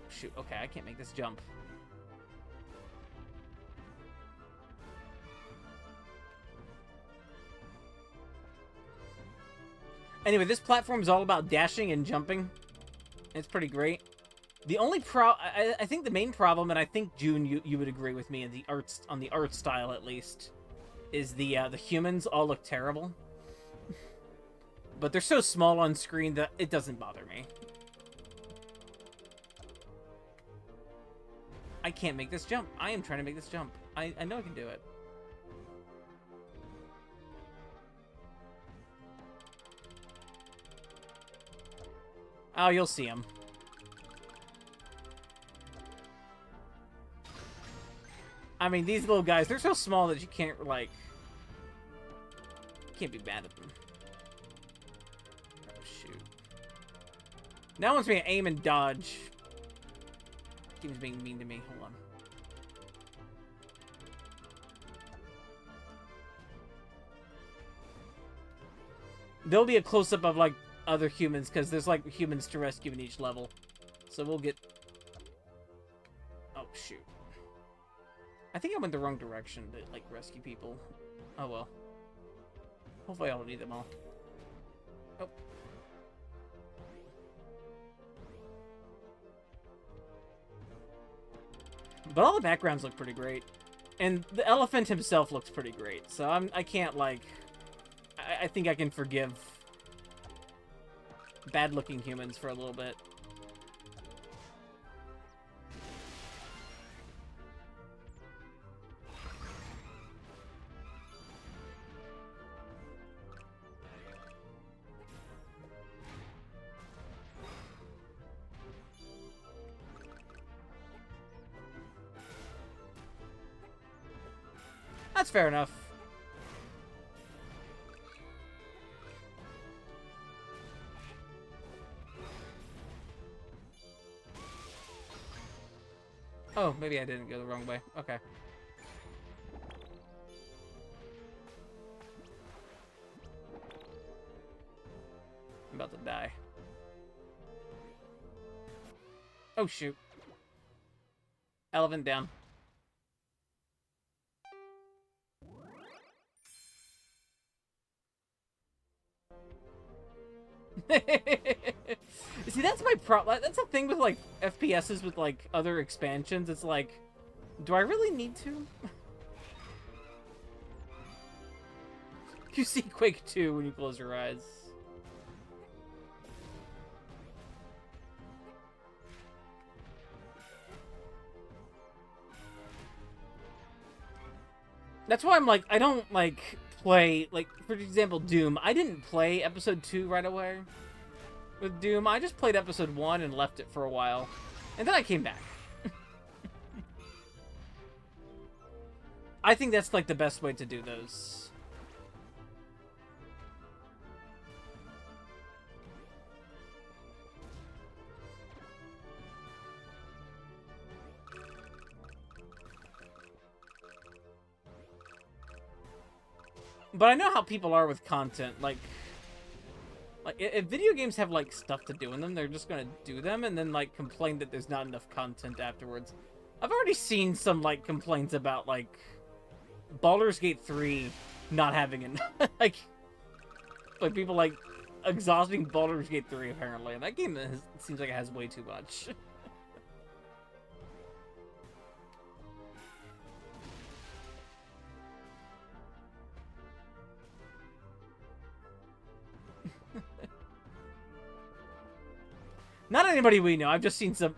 Shoot, okay, I can't make this jump. Anyway, this platform is all about dashing and jumping. It's pretty great. The only I think the main problem, and I think June, you would agree with me in the arts, on the art style at least, is the humans all look terrible. But they're so small on screen that it doesn't bother me. I can't make this jump. I am trying to make this jump. I know I can do it. Oh, you'll see him. I mean, these little guys, they're so small that you can't, like... can't be mad at them. Oh, shoot. Now wants me to aim and dodge. Game's being mean to me. Hold on. There'll be a close-up of, like, other humans, because there's, like, humans to rescue in each level. So we'll get... oh, shoot. I think I went the wrong direction to, like, rescue people. Oh, well. Hopefully I don't need them all. Oh. But all the backgrounds look pretty great. And the elephant himself looks pretty great. So I can't, like... I think I can forgive bad-looking humans for a little bit. That's fair enough. Oh, maybe I didn't go the wrong way. Okay. I'm about to die. Oh, shoot. Elephant down. See, that's my problem. That's the thing with, like, FPSs with, like, other expansions. It's like, do I really need to? You see Quake 2 when you close your eyes. That's why I'm like, I don't, like, play, like, for example, Doom. I didn't play Episode 2 right away with Doom. I just played Episode 1 and left it for a while. And then I came back. I think that's, like, the best way to do those. But I know how people are with content. Like if video games have like stuff to do in them, they're just gonna do them and then like complain that there's not enough content afterwards. I've already seen some like complaints about like Baldur's Gate 3 not having enough. like people like exhausting Baldur's Gate 3 apparently, and that game seems like it has way too much. Not anybody we know. I've just seen some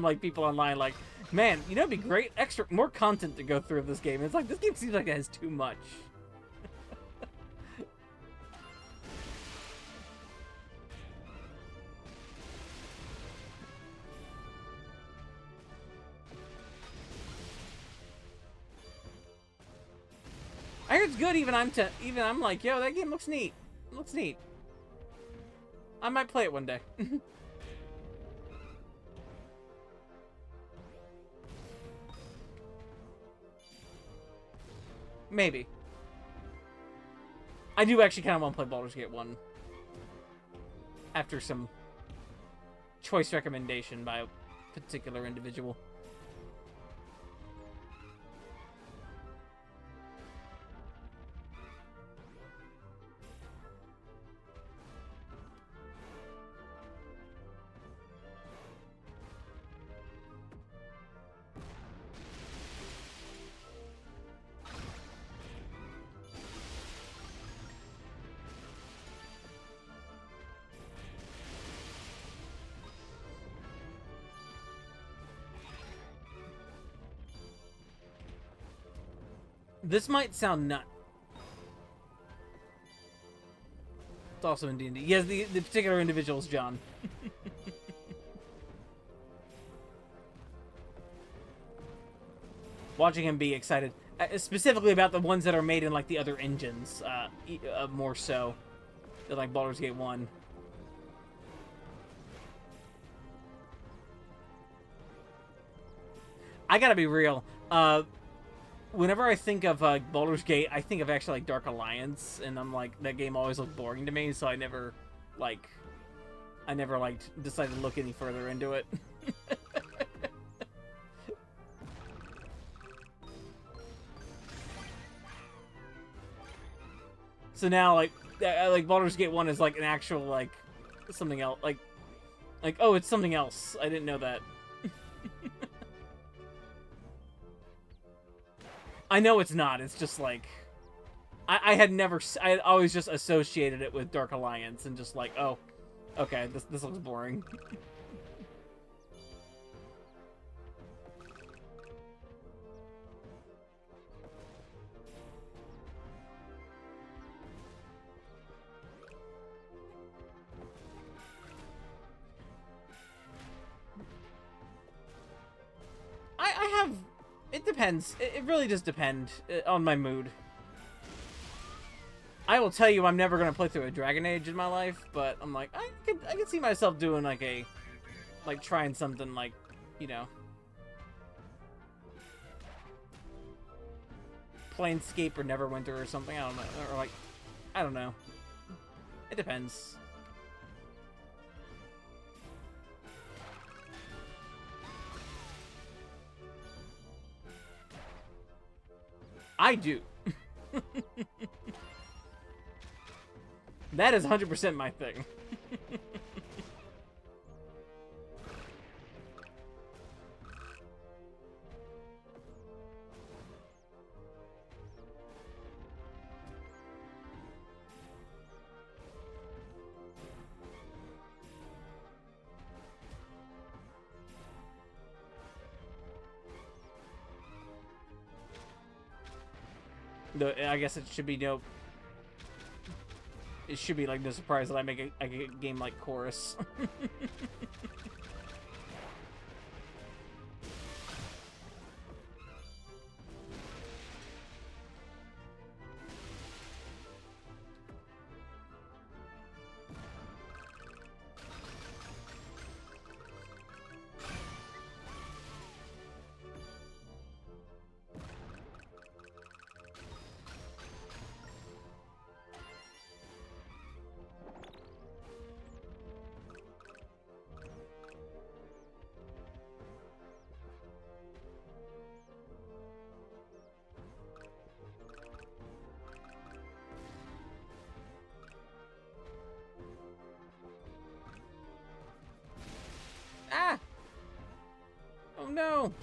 like people online like, man, you know, it'd be great more content to go through this game. It's like this game seems like it has too much. I heard it's good. Even I'm like, yo, that game looks neat. It looks neat. I might play it one day. Maybe. I do actually kind of want to play Baldur's Gate 1 after some choice recommendation by a particular individual. This might sound nut. It's also in D&D. Yes, the particular individual is John. Watching him be excited, specifically about the ones that are made in like the other engines, more so than like Baldur's Gate 1. I gotta be real. Whenever I think of Baldur's Gate, I think of actually like Dark Alliance, and I'm like, that game always looked boring to me, so I never decided to look any further into it. So now, like Baldur's Gate 1 is like an actual like something else, like oh, it's something else. I didn't know that. I know it's not. It's just like I had always just associated it with Dark Alliance and just like, oh, okay, this looks boring. I have. It depends. It really does depend on my mood. I will tell you, I'm never gonna play through a Dragon Age in my life, but I'm like, I could see myself doing like trying something like, you know, Planescape or Neverwinter or something. I don't know, or like, I don't know. It depends. I do. That is 100% my thing. I guess it should be no. It should be like no surprise that I make a game like Chorus. no!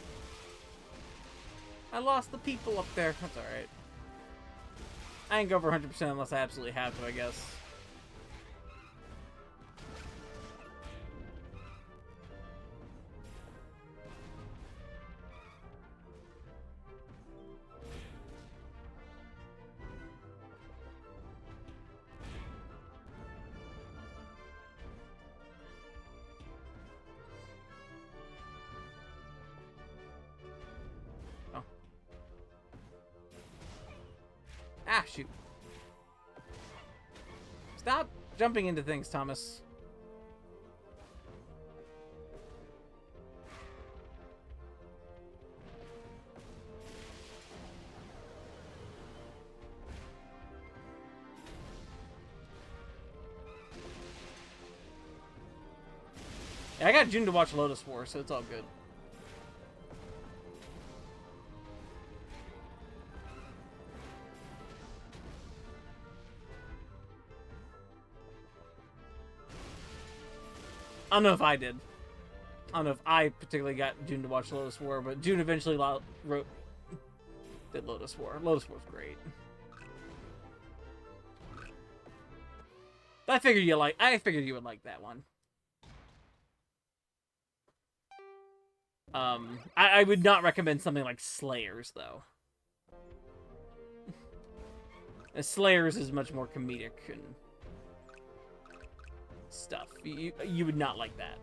I lost the people up there. That's alright. I ain't go over 100% unless I absolutely have to, I guess. Oh. Ah, shoot. Stop jumping into things, Thomas. Yeah, I got June to watch Lotus War, so it's all good. I don't know if I did. I don't know if I particularly got June to watch Lotus War, but June eventually did Lotus War. Lotus War's great. But I figured you would like that one. I would not recommend something like Slayers, though. Slayers is much more comedic and stuff. You would not like that.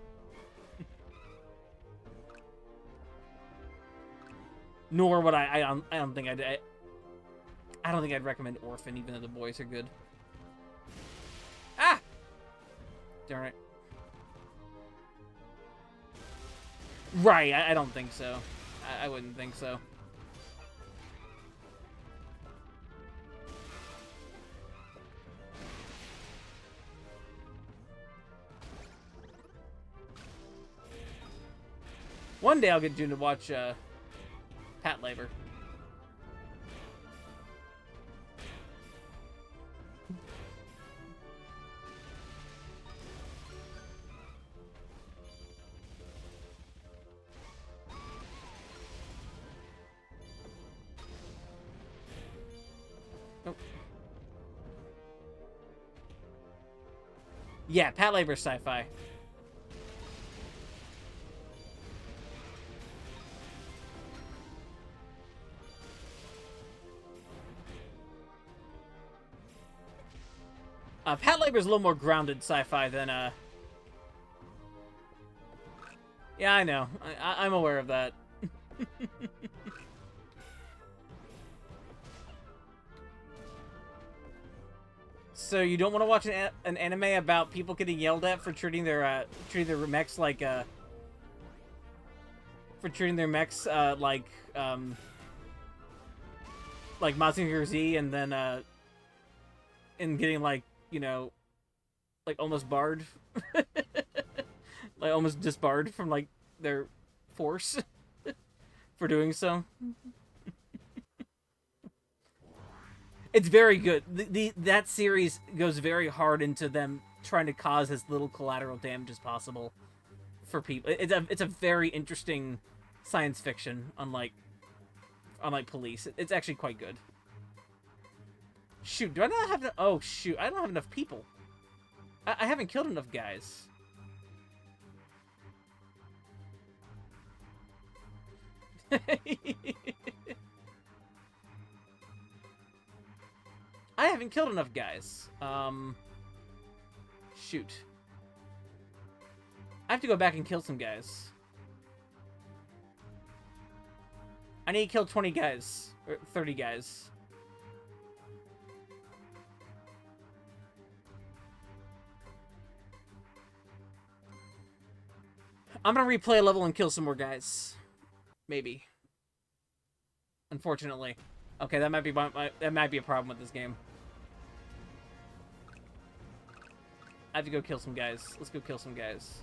Nor would I don't think I'd recommend Orphan, even though the boys are good. Ah! Darn it. Right, I don't think so. I wouldn't think so. One day I'll get June to watch Pat Labor. Nope. Yeah, Pat Labor's sci-fi. Pat Labor's a little more grounded sci-fi than, Yeah, I know. I'm aware of that. So you don't want to watch an anime about people getting yelled at for treating their mechs like, like Mazinger Z, and then, and getting, like, you know, like, almost barred. Like, almost disbarred from, like, their force for doing so. It's very good. That series goes very hard into them trying to cause as little collateral damage as possible for people. It's a very interesting science fiction, unlike Police. It's actually quite good. Shoot, do I not have... Oh, shoot, I don't have enough people. I haven't killed enough guys. I haven't killed enough guys. Shoot. I have to go back and kill some guys. I need to kill 20 guys. Or 30 guys. I'm gonna replay a level and kill some more guys. Maybe. Unfortunately. Okay, that might be a problem with this game. I have to go kill some guys. Let's go kill some guys.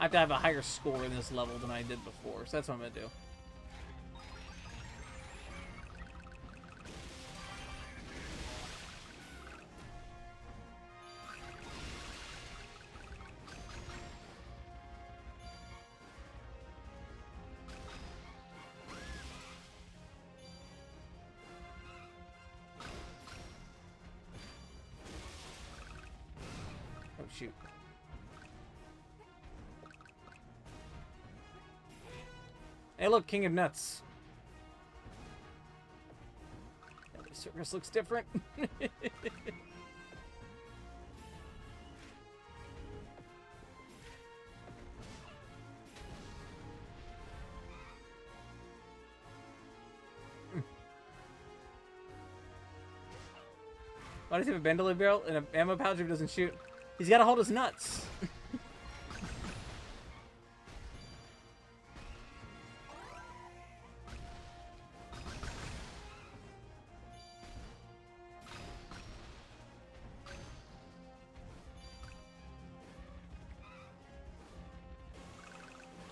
have to have a higher score in this level than I did before, so that's what I'm gonna do. Oh, shoot. Hey, look, King of Nuts. The circus looks different. Why does he have a bandolier barrel and an ammo pouch if he doesn't shoot? He's got to hold his nuts.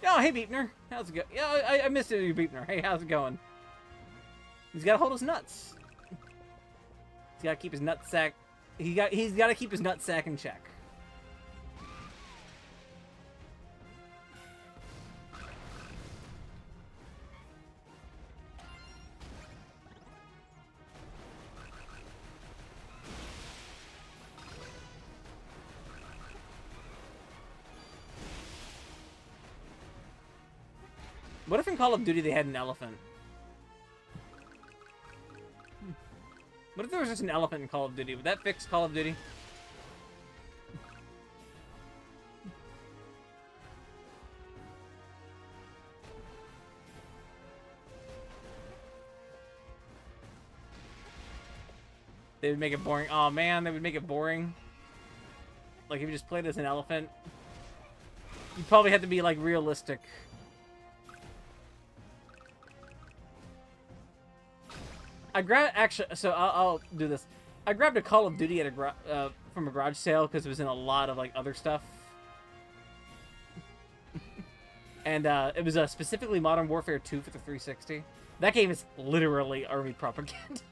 Oh, hey, Beepner. How's it going? Yeah, I missed you, Beepner. Hey, how's it going? He's got to hold his nuts. He's got to keep his nutsack. He's got to keep his nutsack in check. What if in Call of Duty they had an elephant? What if there was just an elephant in Call of Duty? Would that fix Call of Duty? They would make it boring. Oh man, they would make it boring. Like if you just played as an elephant. You'd probably have to be like realistic. So I'll do this. I grabbed a Call of Duty at from a garage sale because it was in a lot of like other stuff, and it was specifically Modern Warfare 2 for the 360. That game is literally army propaganda.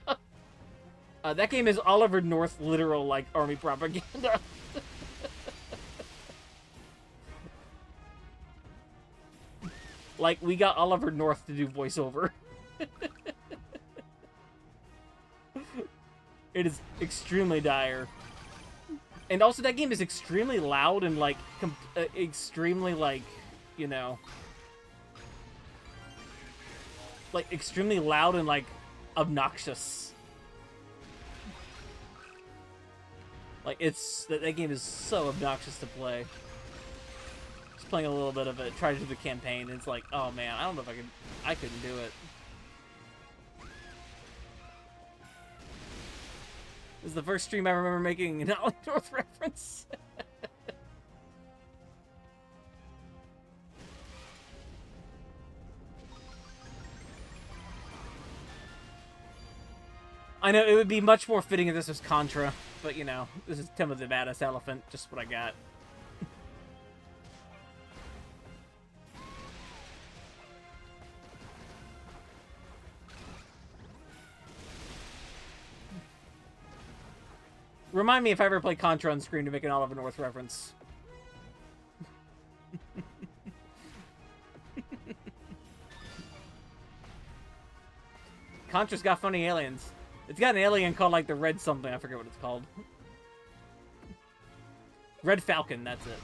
That game is Oliver North literal like army propaganda. Like we got Oliver North to do voiceover. It is extremely dire. And also that game is extremely loud and like extremely like, you know, like extremely loud and like obnoxious. Like it's that game is so obnoxious to play. Just playing a little bit of it, try to do the campaign, and it's like, oh man, I don't know if I couldn't do it. This is the first stream I remember making an Ollie North reference. I know, it would be much more fitting if this was Contra, but you know, this is Tembo the Badass Elephant, just what I got. Remind me if I ever play Contra on screen to make an Oliver North reference. Contra's got funny aliens. It's got an alien called like the Red something. I forget what it's called. Red Falcon, that's it.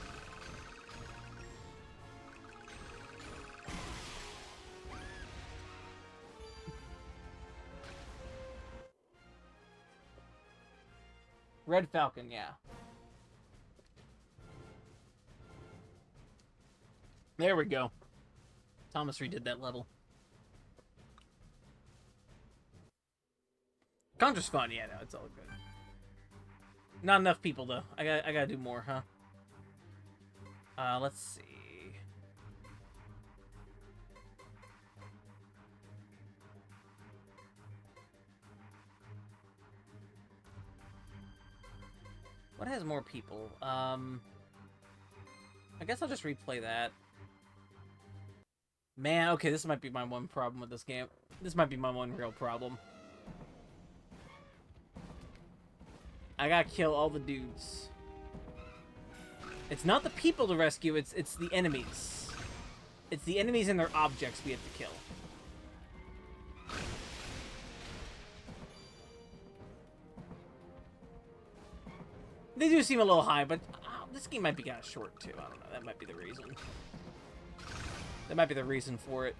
Red Falcon, yeah. There we go. Thomas redid that level. Contra's fun, yeah, no, it's all good. Not enough people, though. I gotta do more, huh? Let's see. What has more people? I guess I'll just replay that. Man, okay, this might be my one problem with this game. This might be my one real problem. I gotta kill all the dudes. It's not the people to rescue, it's the enemies. It's the enemies and their objects we have to kill. They do seem a little high, but this game might be kind of short, too. I don't know. That might be the reason. That might be the reason for it.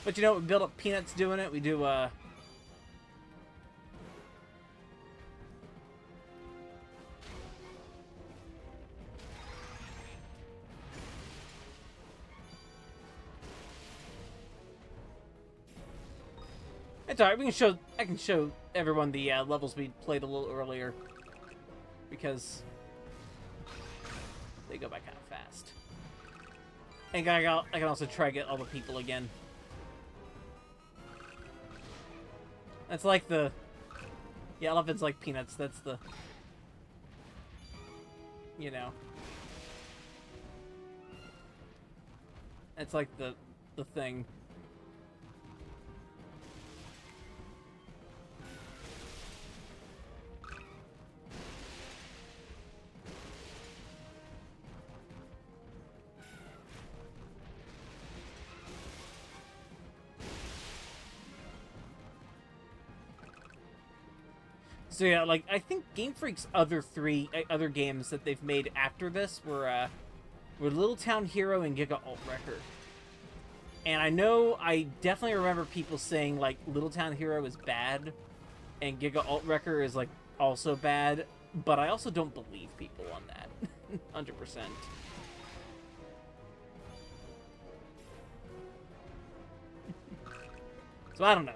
But you know, we build up Peanuts doing it. We do, It's alright, I can show everyone the levels we played a little earlier. Because they go by kind of fast. And I can also try to get all the people again. That's like the... Yeah, elephants like Peanuts, that's the... You know. That's like the thing. So yeah, like, I think Game Freak's other games that they've made after this were Little Town Hero and Giga Alt Record. And I definitely remember people saying, like, Little Town Hero is bad, and Giga Alt Record is, like, also bad, but I also don't believe people on that. 100%. So I don't know.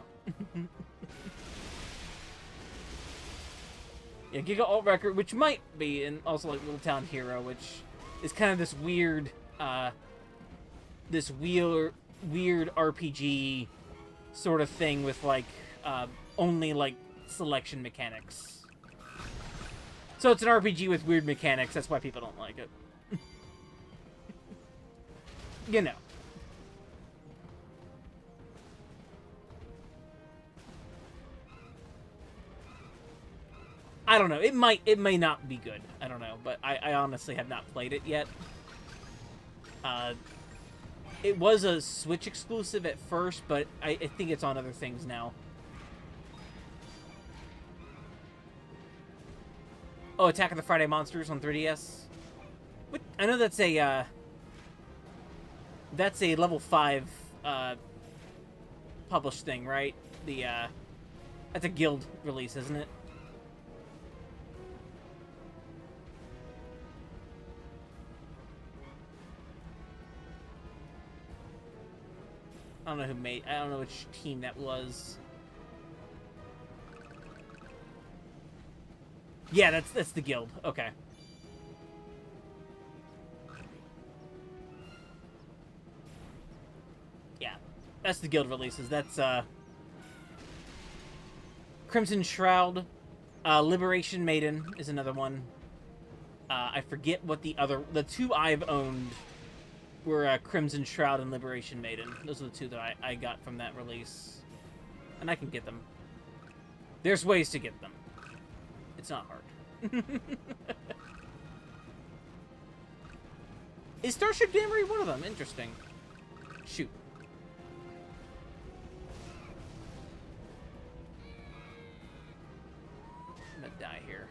Yeah, Giga Alt Record, which might be, and also like Little Town Hero, which is kind of this weird RPG sort of thing with like only like selection mechanics. So it's an RPG with weird mechanics. That's why people don't like it. You know. I don't know. It may not be good. I don't know, but I honestly have not played it yet. It was a Switch exclusive at first, but I think it's on other things now. Oh, Attack of the Friday Monsters on 3DS. I know that's a level 5 published thing, right? That's a guild release, isn't it? I don't know who made... I don't know which team that was. Yeah, that's the guild. Okay. Yeah. That's the guild releases. That's, Crimson Shroud. Liberation Maiden is another one. I forget what the two I've owned were Crimson Shroud and Liberation Maiden. Those are the two that I got from that release. And I can get them. There's ways to get them. It's not hard. Is Starship Jamboree one of them? Interesting. Shoot. I'm gonna die here.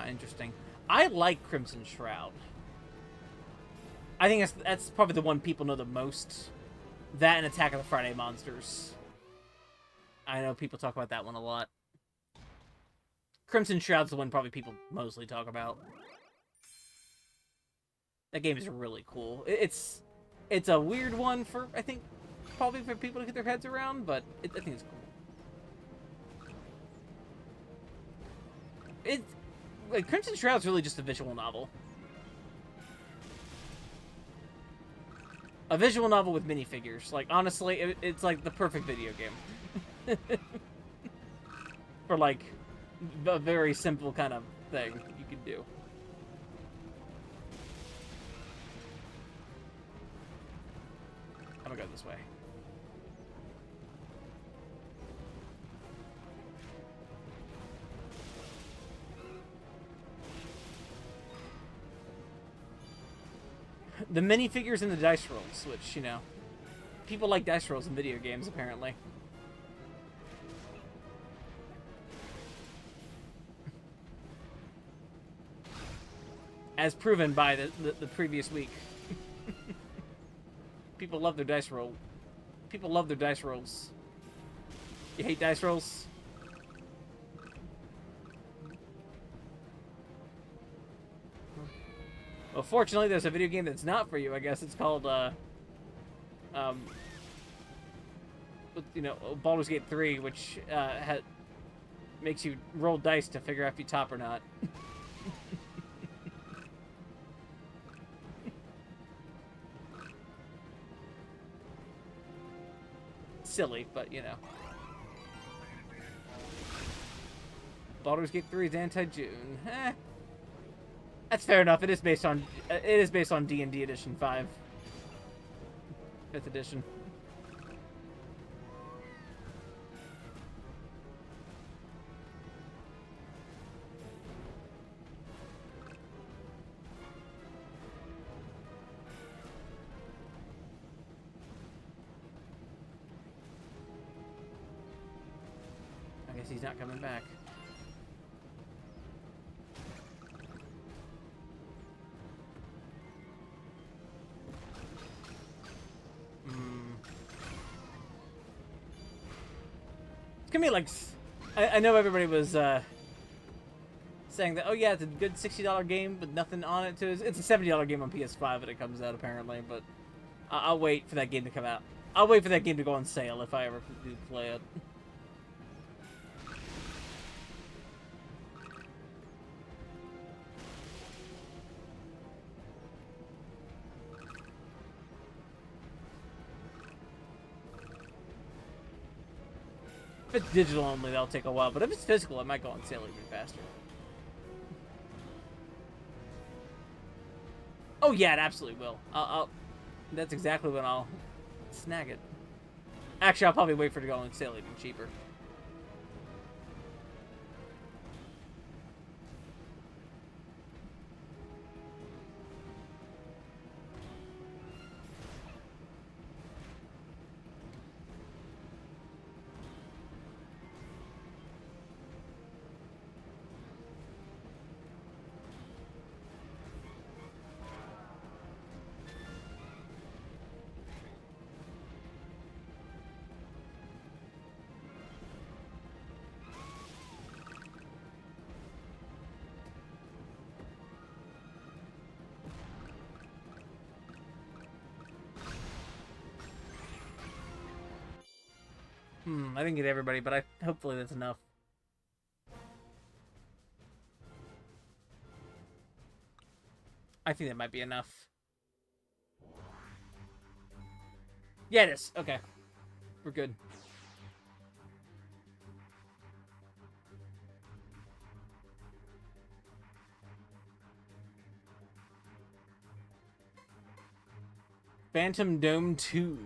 Interesting. I like Crimson Shroud. I think that's probably the one people know the most. That and Attack of the Friday Monsters. I know people talk about that one a lot. Crimson Shroud's the one probably people mostly talk about. That game is really cool. It's a weird one for, I think, probably for people to get their heads around, but I think it's cool. Like, Crimson Shroud's really just a visual novel. A visual novel with minifigures. Like, honestly, it's like the perfect video game. For, like, a very simple kind of thing you could do. I'm gonna go this way. The minifigures and the dice rolls, which, you know, people like dice rolls in video games, apparently. As proven by the previous week. People love their dice roll. People love their dice rolls. You hate dice rolls? Well, fortunately, there's a video game that's not for you, I guess. It's called, you know, Baldur's Gate 3, which, makes you roll dice to figure out if you top or not. Silly, but, you know. Baldur's Gate 3 is anti-June. Eh. That's fair enough. It is based on D&D Edition 5. 5th edition. I guess he's not coming back. It's gonna be like, I know everybody was saying that, oh yeah, it's a good $60 game, but nothing on it too. It's a $70 game on PS5 when it comes out, apparently, but I'll wait for that game to come out. I'll wait for that game to go on sale if I ever do play it. If it's digital only, that'll take a while, but if it's physical, it might go on sale even faster. Oh yeah, it absolutely will. That's exactly when I'll snag it. Actually, I'll probably wait for it to go on sale even cheaper. I didn't get everybody, but hopefully that's enough. I think that might be enough. Yeah, it is. Okay. We're good. Phantom Dome 2.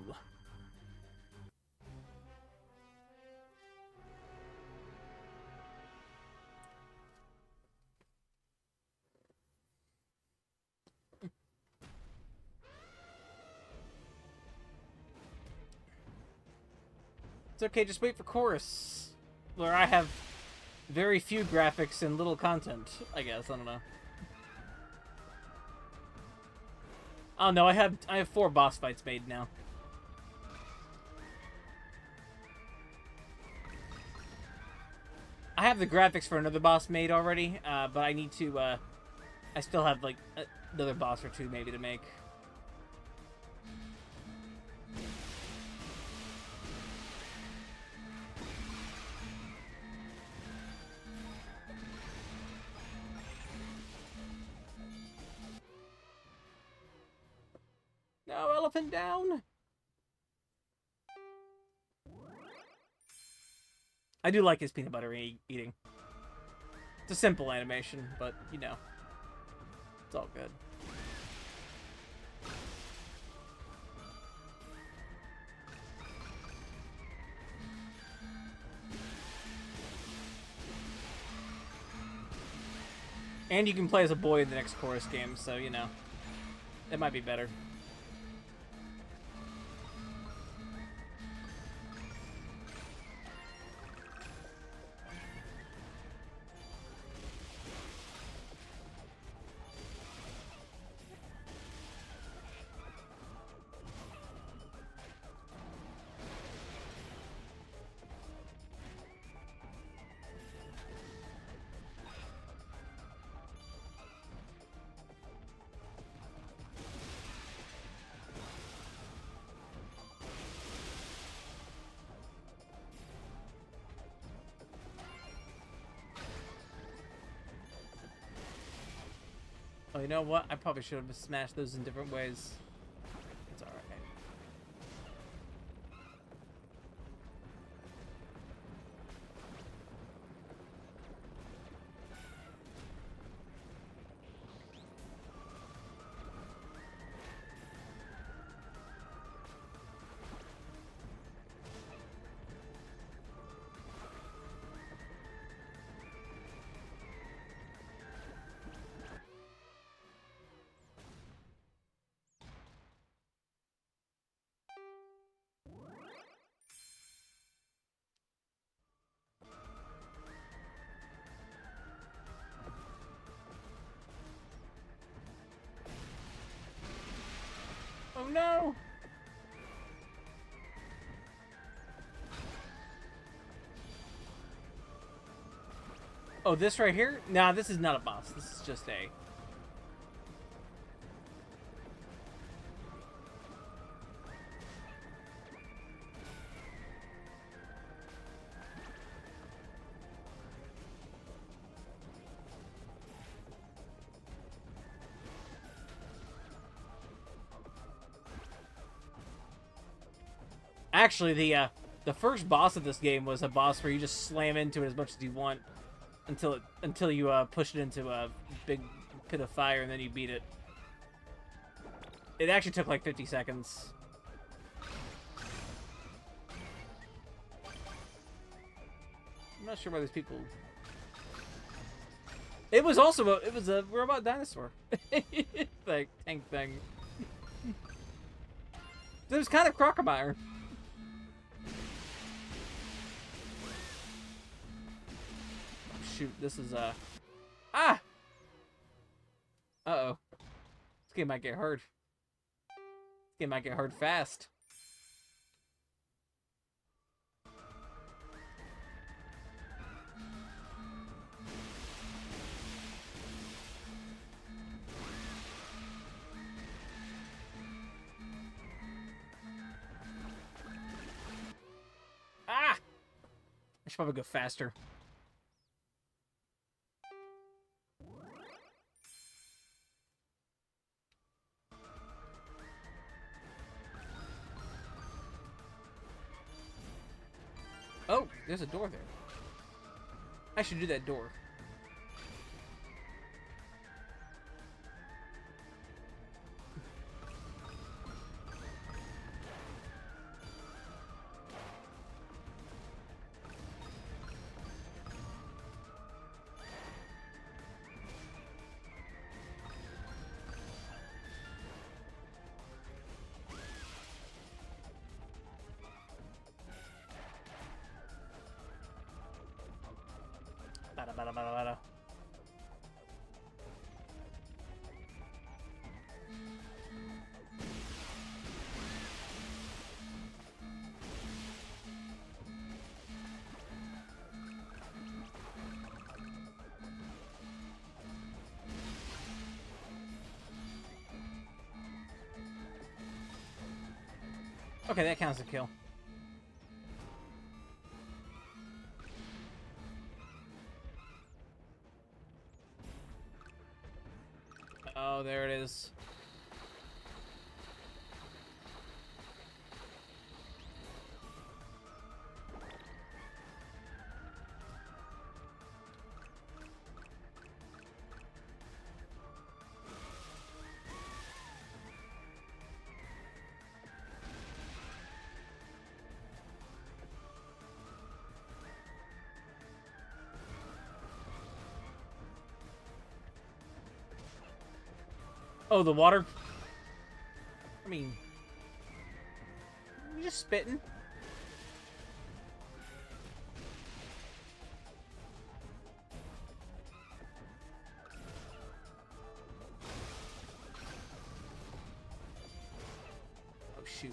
It's okay, just wait for Chorus, where I have very few graphics and little content, I guess. I don't know. Oh no, I have 4 boss fights made now. I have the graphics for another boss made already, but I need to, I still have, like, another boss or 2 maybe to make. No, elephant down? I do like his peanut butter eating. It's a simple animation, but, you know, it's all good. And you can play as a boy in the next chorus game, so, you know, it might be better. Oh, you know what? I probably should have smashed those in different ways. It's alright. Oh no! Oh, this right here? Nah, this is not a boss. This is just a... Actually, the first boss of this game was a boss where you just slam into it as much as you want until you push it into a big pit of fire and then you beat it. It actually took like 50 seconds. I'm not sure why these people... It was also a robot dinosaur. Like, tank thing. It was kind of Crocomire. Shoot, this is ah! Uh-oh. This game might get hard. This game might get hard fast. Ah! I should probably go faster. Oh, there's a door there. I should do that door. Bada, bada, bada. Okay, that counts as a kill. Oh, there it is. Oh, the water. I mean, you're just spitting. Oh shoot.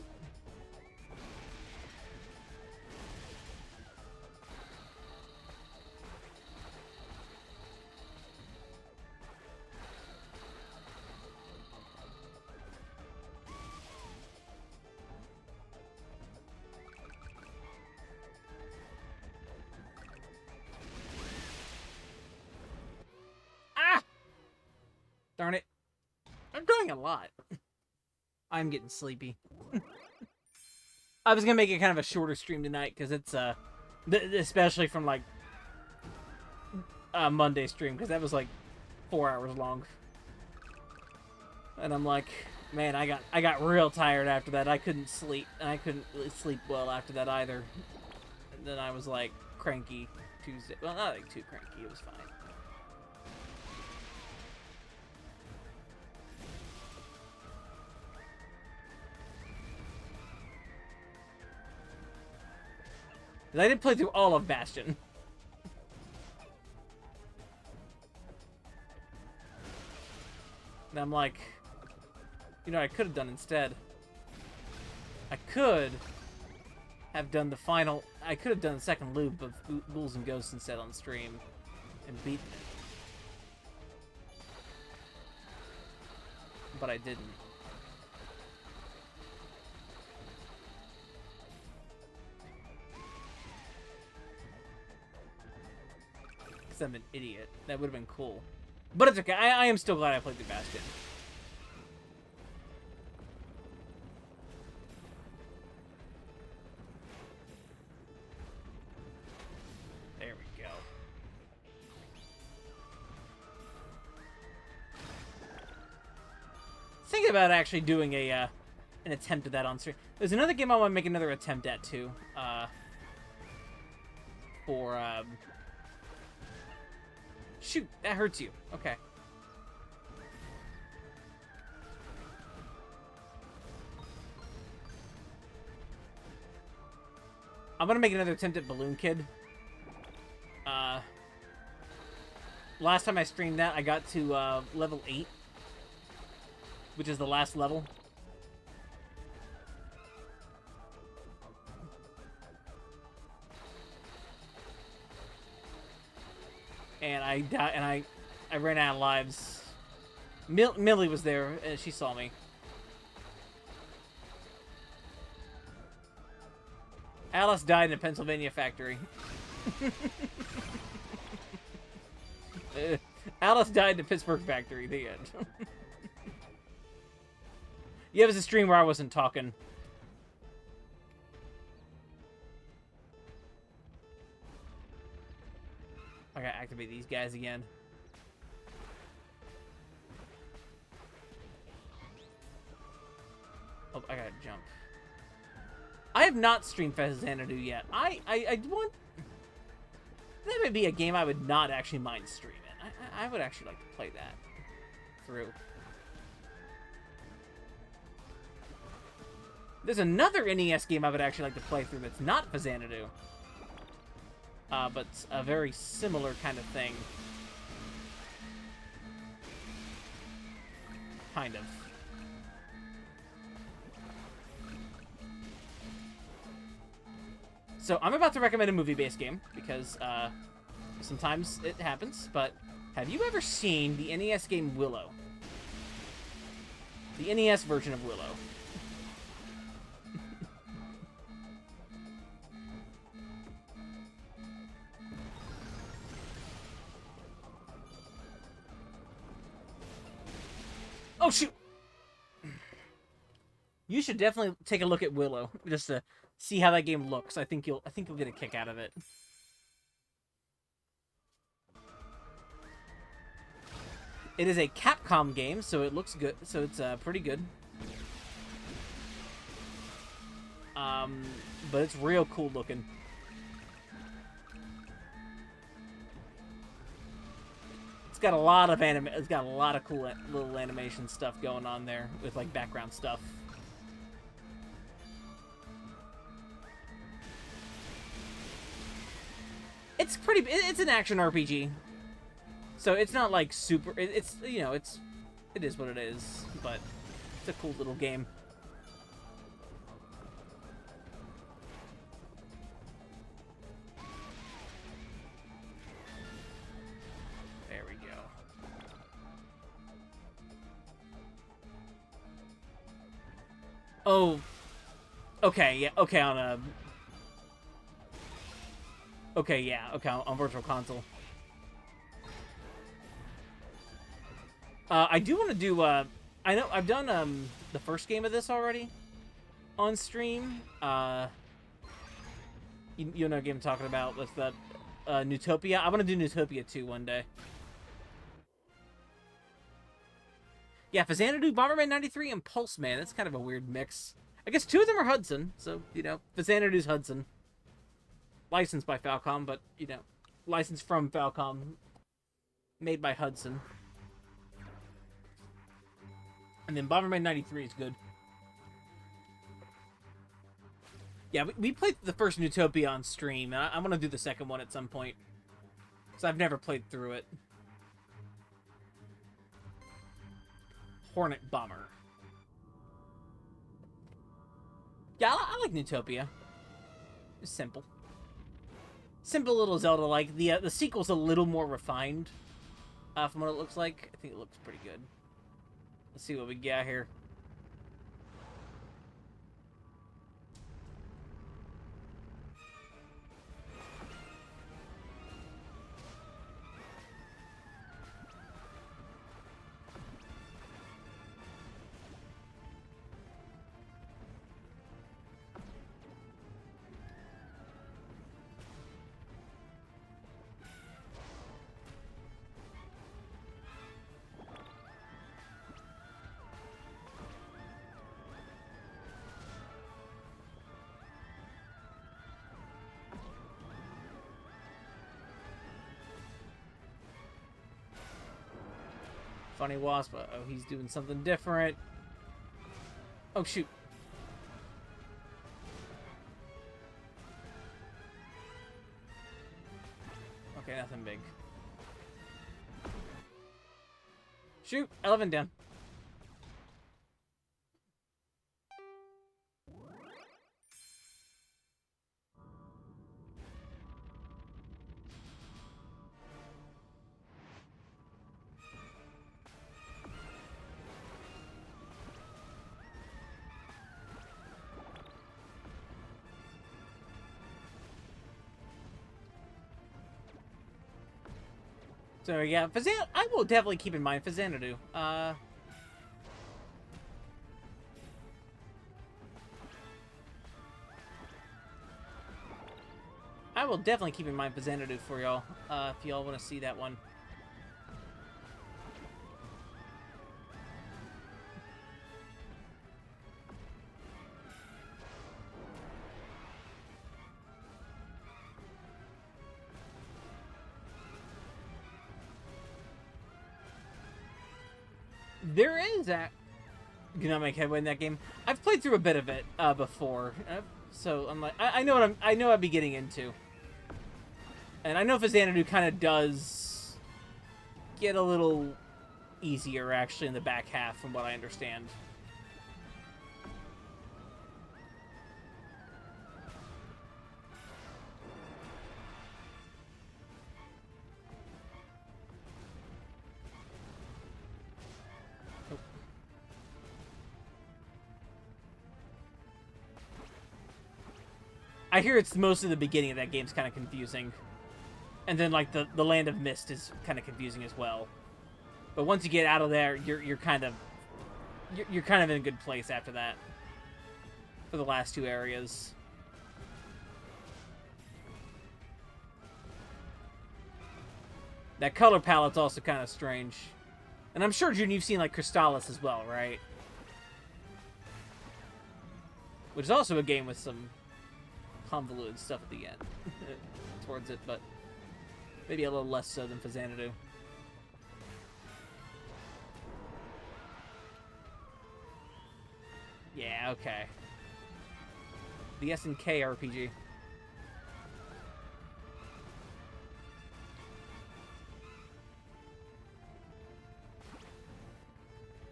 Ah! Darn it. I'm doing a lot. I'm getting sleepy. I was gonna make it kind of a shorter stream tonight because it's especially from like Monday stream because that was like 4 hours long, and I'm like, man, I got real tired after that. I couldn't sleep, and I couldn't really sleep well after that either. And then I was like cranky Tuesday. Well, not like too cranky. It was fine. I did play through all of Bastion. And I'm like, you know what I could have done instead? I could have done the final... I could have done the second loop of Ghouls and Ghosts instead on stream and beaten it. But I didn't. Because I'm an idiot. That would have been cool. But it's okay. I am still glad I played through Bastion. There we go. Thinking about actually doing a an attempt at that on stream. There's another game I want to make another attempt at too. Shoot, that hurts you. Okay. I'm gonna make another attempt at Balloon Kid. Last time I streamed that, I got to level 8, which is the last level. And I died, and I ran out of lives. Millie was there, and she saw me. Alice died in a Pennsylvania factory. Alice died in a Pittsburgh factory. The end. Yeah, it was a stream where I wasn't talking. I gotta activate these guys again. Oh, I gotta jump. I have not streamed Xanadu yet. I want... That would be a game I would not actually mind streaming. I would actually like to play that through. There's another NES game I would actually like to play through that's not Xanadu. But a very similar kind of thing. Kind of. So, I'm about to recommend a movie-based game, because, sometimes it happens, but have you ever seen the NES game Willow? The NES version of Willow. Oh, shoot! You should definitely take a look at Willow, just to see how that game looks. I think you'll get a kick out of it. It is a Capcom game, so it looks good. So it's pretty good. But it's real cool looking. It's got a lot of anime. It's got a lot of cool little animation stuff going on there with like background stuff. It's pretty. It's an action RPG, so it's not like super. It's you know it is what it is, but it's a cool little game. There we go. Oh, okay, yeah, okay on a. Okay, yeah, okay on Virtual Console. I do want to do. I know I've done the first game of this already on stream. You know what game I'm talking about with the Newtopia. I want to do Newtopia 2 one day. Yeah, Fazanadu, Bomberman 93, and Pulse Man. That's kind of a weird mix. I guess 2 of them are Hudson, so you know Fazanadu's Hudson. Licensed by Falcom, but, you know, licensed from Falcom. Made by Hudson. And then Bomberman 93 is good. Yeah, we played the first Newtopia on stream, and I'm going to do the second one at some point. Because I've never played through it. Hornet Bomber. Yeah, I like Newtopia. It's simple. Simple little Zelda-like. The sequel's a little more refined from what it looks like. I think it looks pretty good. Let's see what we got here. Funny Wasp. Oh, he's doing something different. Oh, shoot. Okay, nothing big. Shoot. 11 down. So yeah, I will definitely keep in mind Fazanadu. I will definitely keep in mind Fazanadu for y'all, if y'all want to see that one. There is that economic headway in that game. I've played through a bit of it before, so I'm like, I know what I know I'd be getting into, and I know Fazanadu kind of does get a little easier actually in the back half, from what I understand. I hear it's mostly the beginning of that game's kind of confusing. And then, like, the Land of Mist is kind of confusing as well. But once you get out of there, you're kind of in a good place after that. For the last 2 areas. That color palette's also kind of strange. And I'm sure, June, you've seen, like, Crystallis as well, right? Which is also a game with some convoluted stuff at the end towards it, but maybe a little less so than Fazanadu. Yeah, okay. The SNK RPG.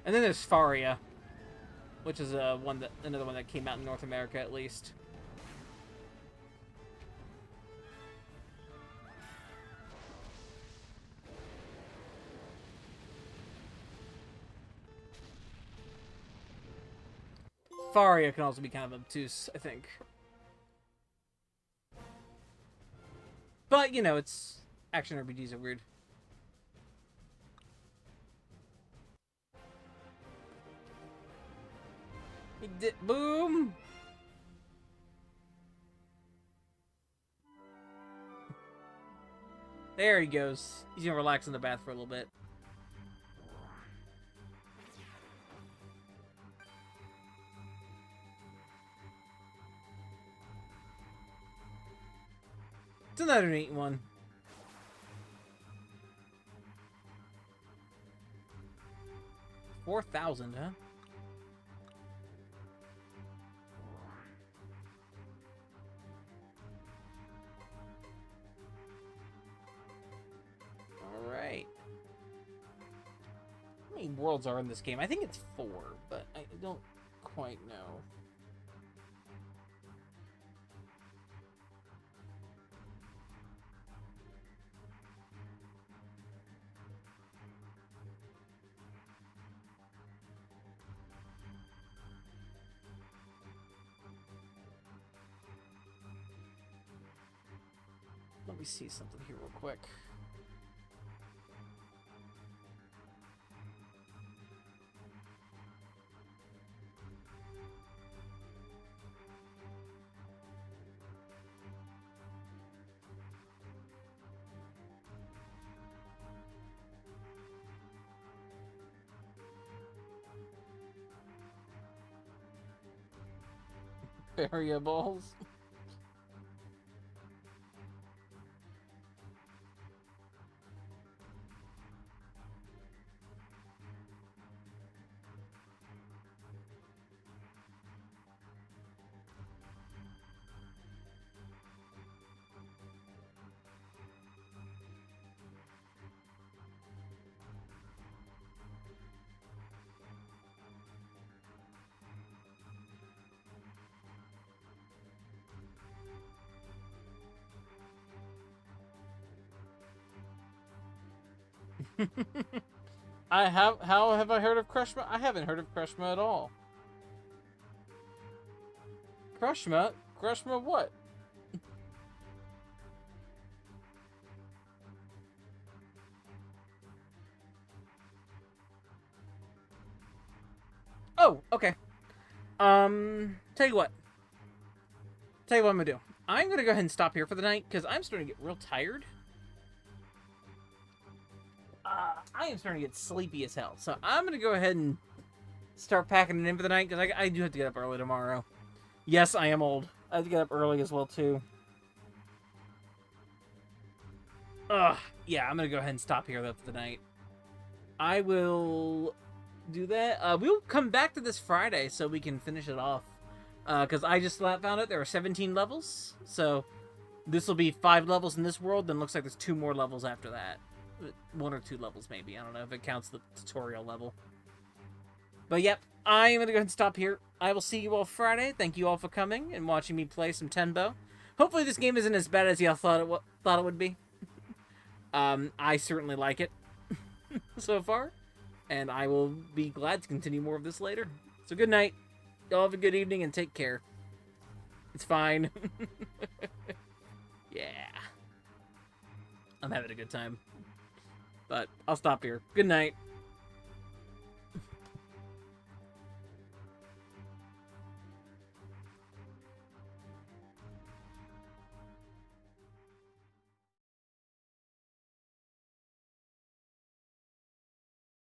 And then there's Faria, which is another one that came out in North America at least. Faria can also be kind of obtuse, I think. But, you know, it's... Action RPGs are weird. He did... Boom! There he goes. He's gonna relax in the bath for a little bit. It's another neat one. $4,000, huh? Alright. How many worlds are in this game? I think it's 4, but I don't quite know. Let me see something here real quick. Variables. How have I heard of Crushma? I haven't heard of Crushma at all. Crushma? Crushma what? Oh, okay. Tell you what. Tell you what I'm gonna do. I'm gonna go ahead and stop here for the night, because I'm starting to get real tired. I am starting to get sleepy as hell. So I'm going to go ahead and start packing it in for the night, because I do have to get up early tomorrow. Yes, I am old. I have to get up early as well, too. Yeah, I'm going to go ahead and stop here, though, for the night. I will do that. We'll come back to this Friday so we can finish it off. Because I just found out there are 17 levels. So this will be 5 levels in this world, then looks like there's 2 more levels after that. 1 or 2 levels, maybe. I don't know if it counts the tutorial level. But yep, I'm going to go ahead and stop here. I will see you all Friday. Thank you all for coming and watching me play some Tembo. Hopefully this game isn't as bad as y'all thought it would be. I certainly like it so far. And I will be glad to continue more of this later. So good night. Y'all have a good evening and take care. It's fine. Yeah. I'm having a good time. But I'll stop here. Good night.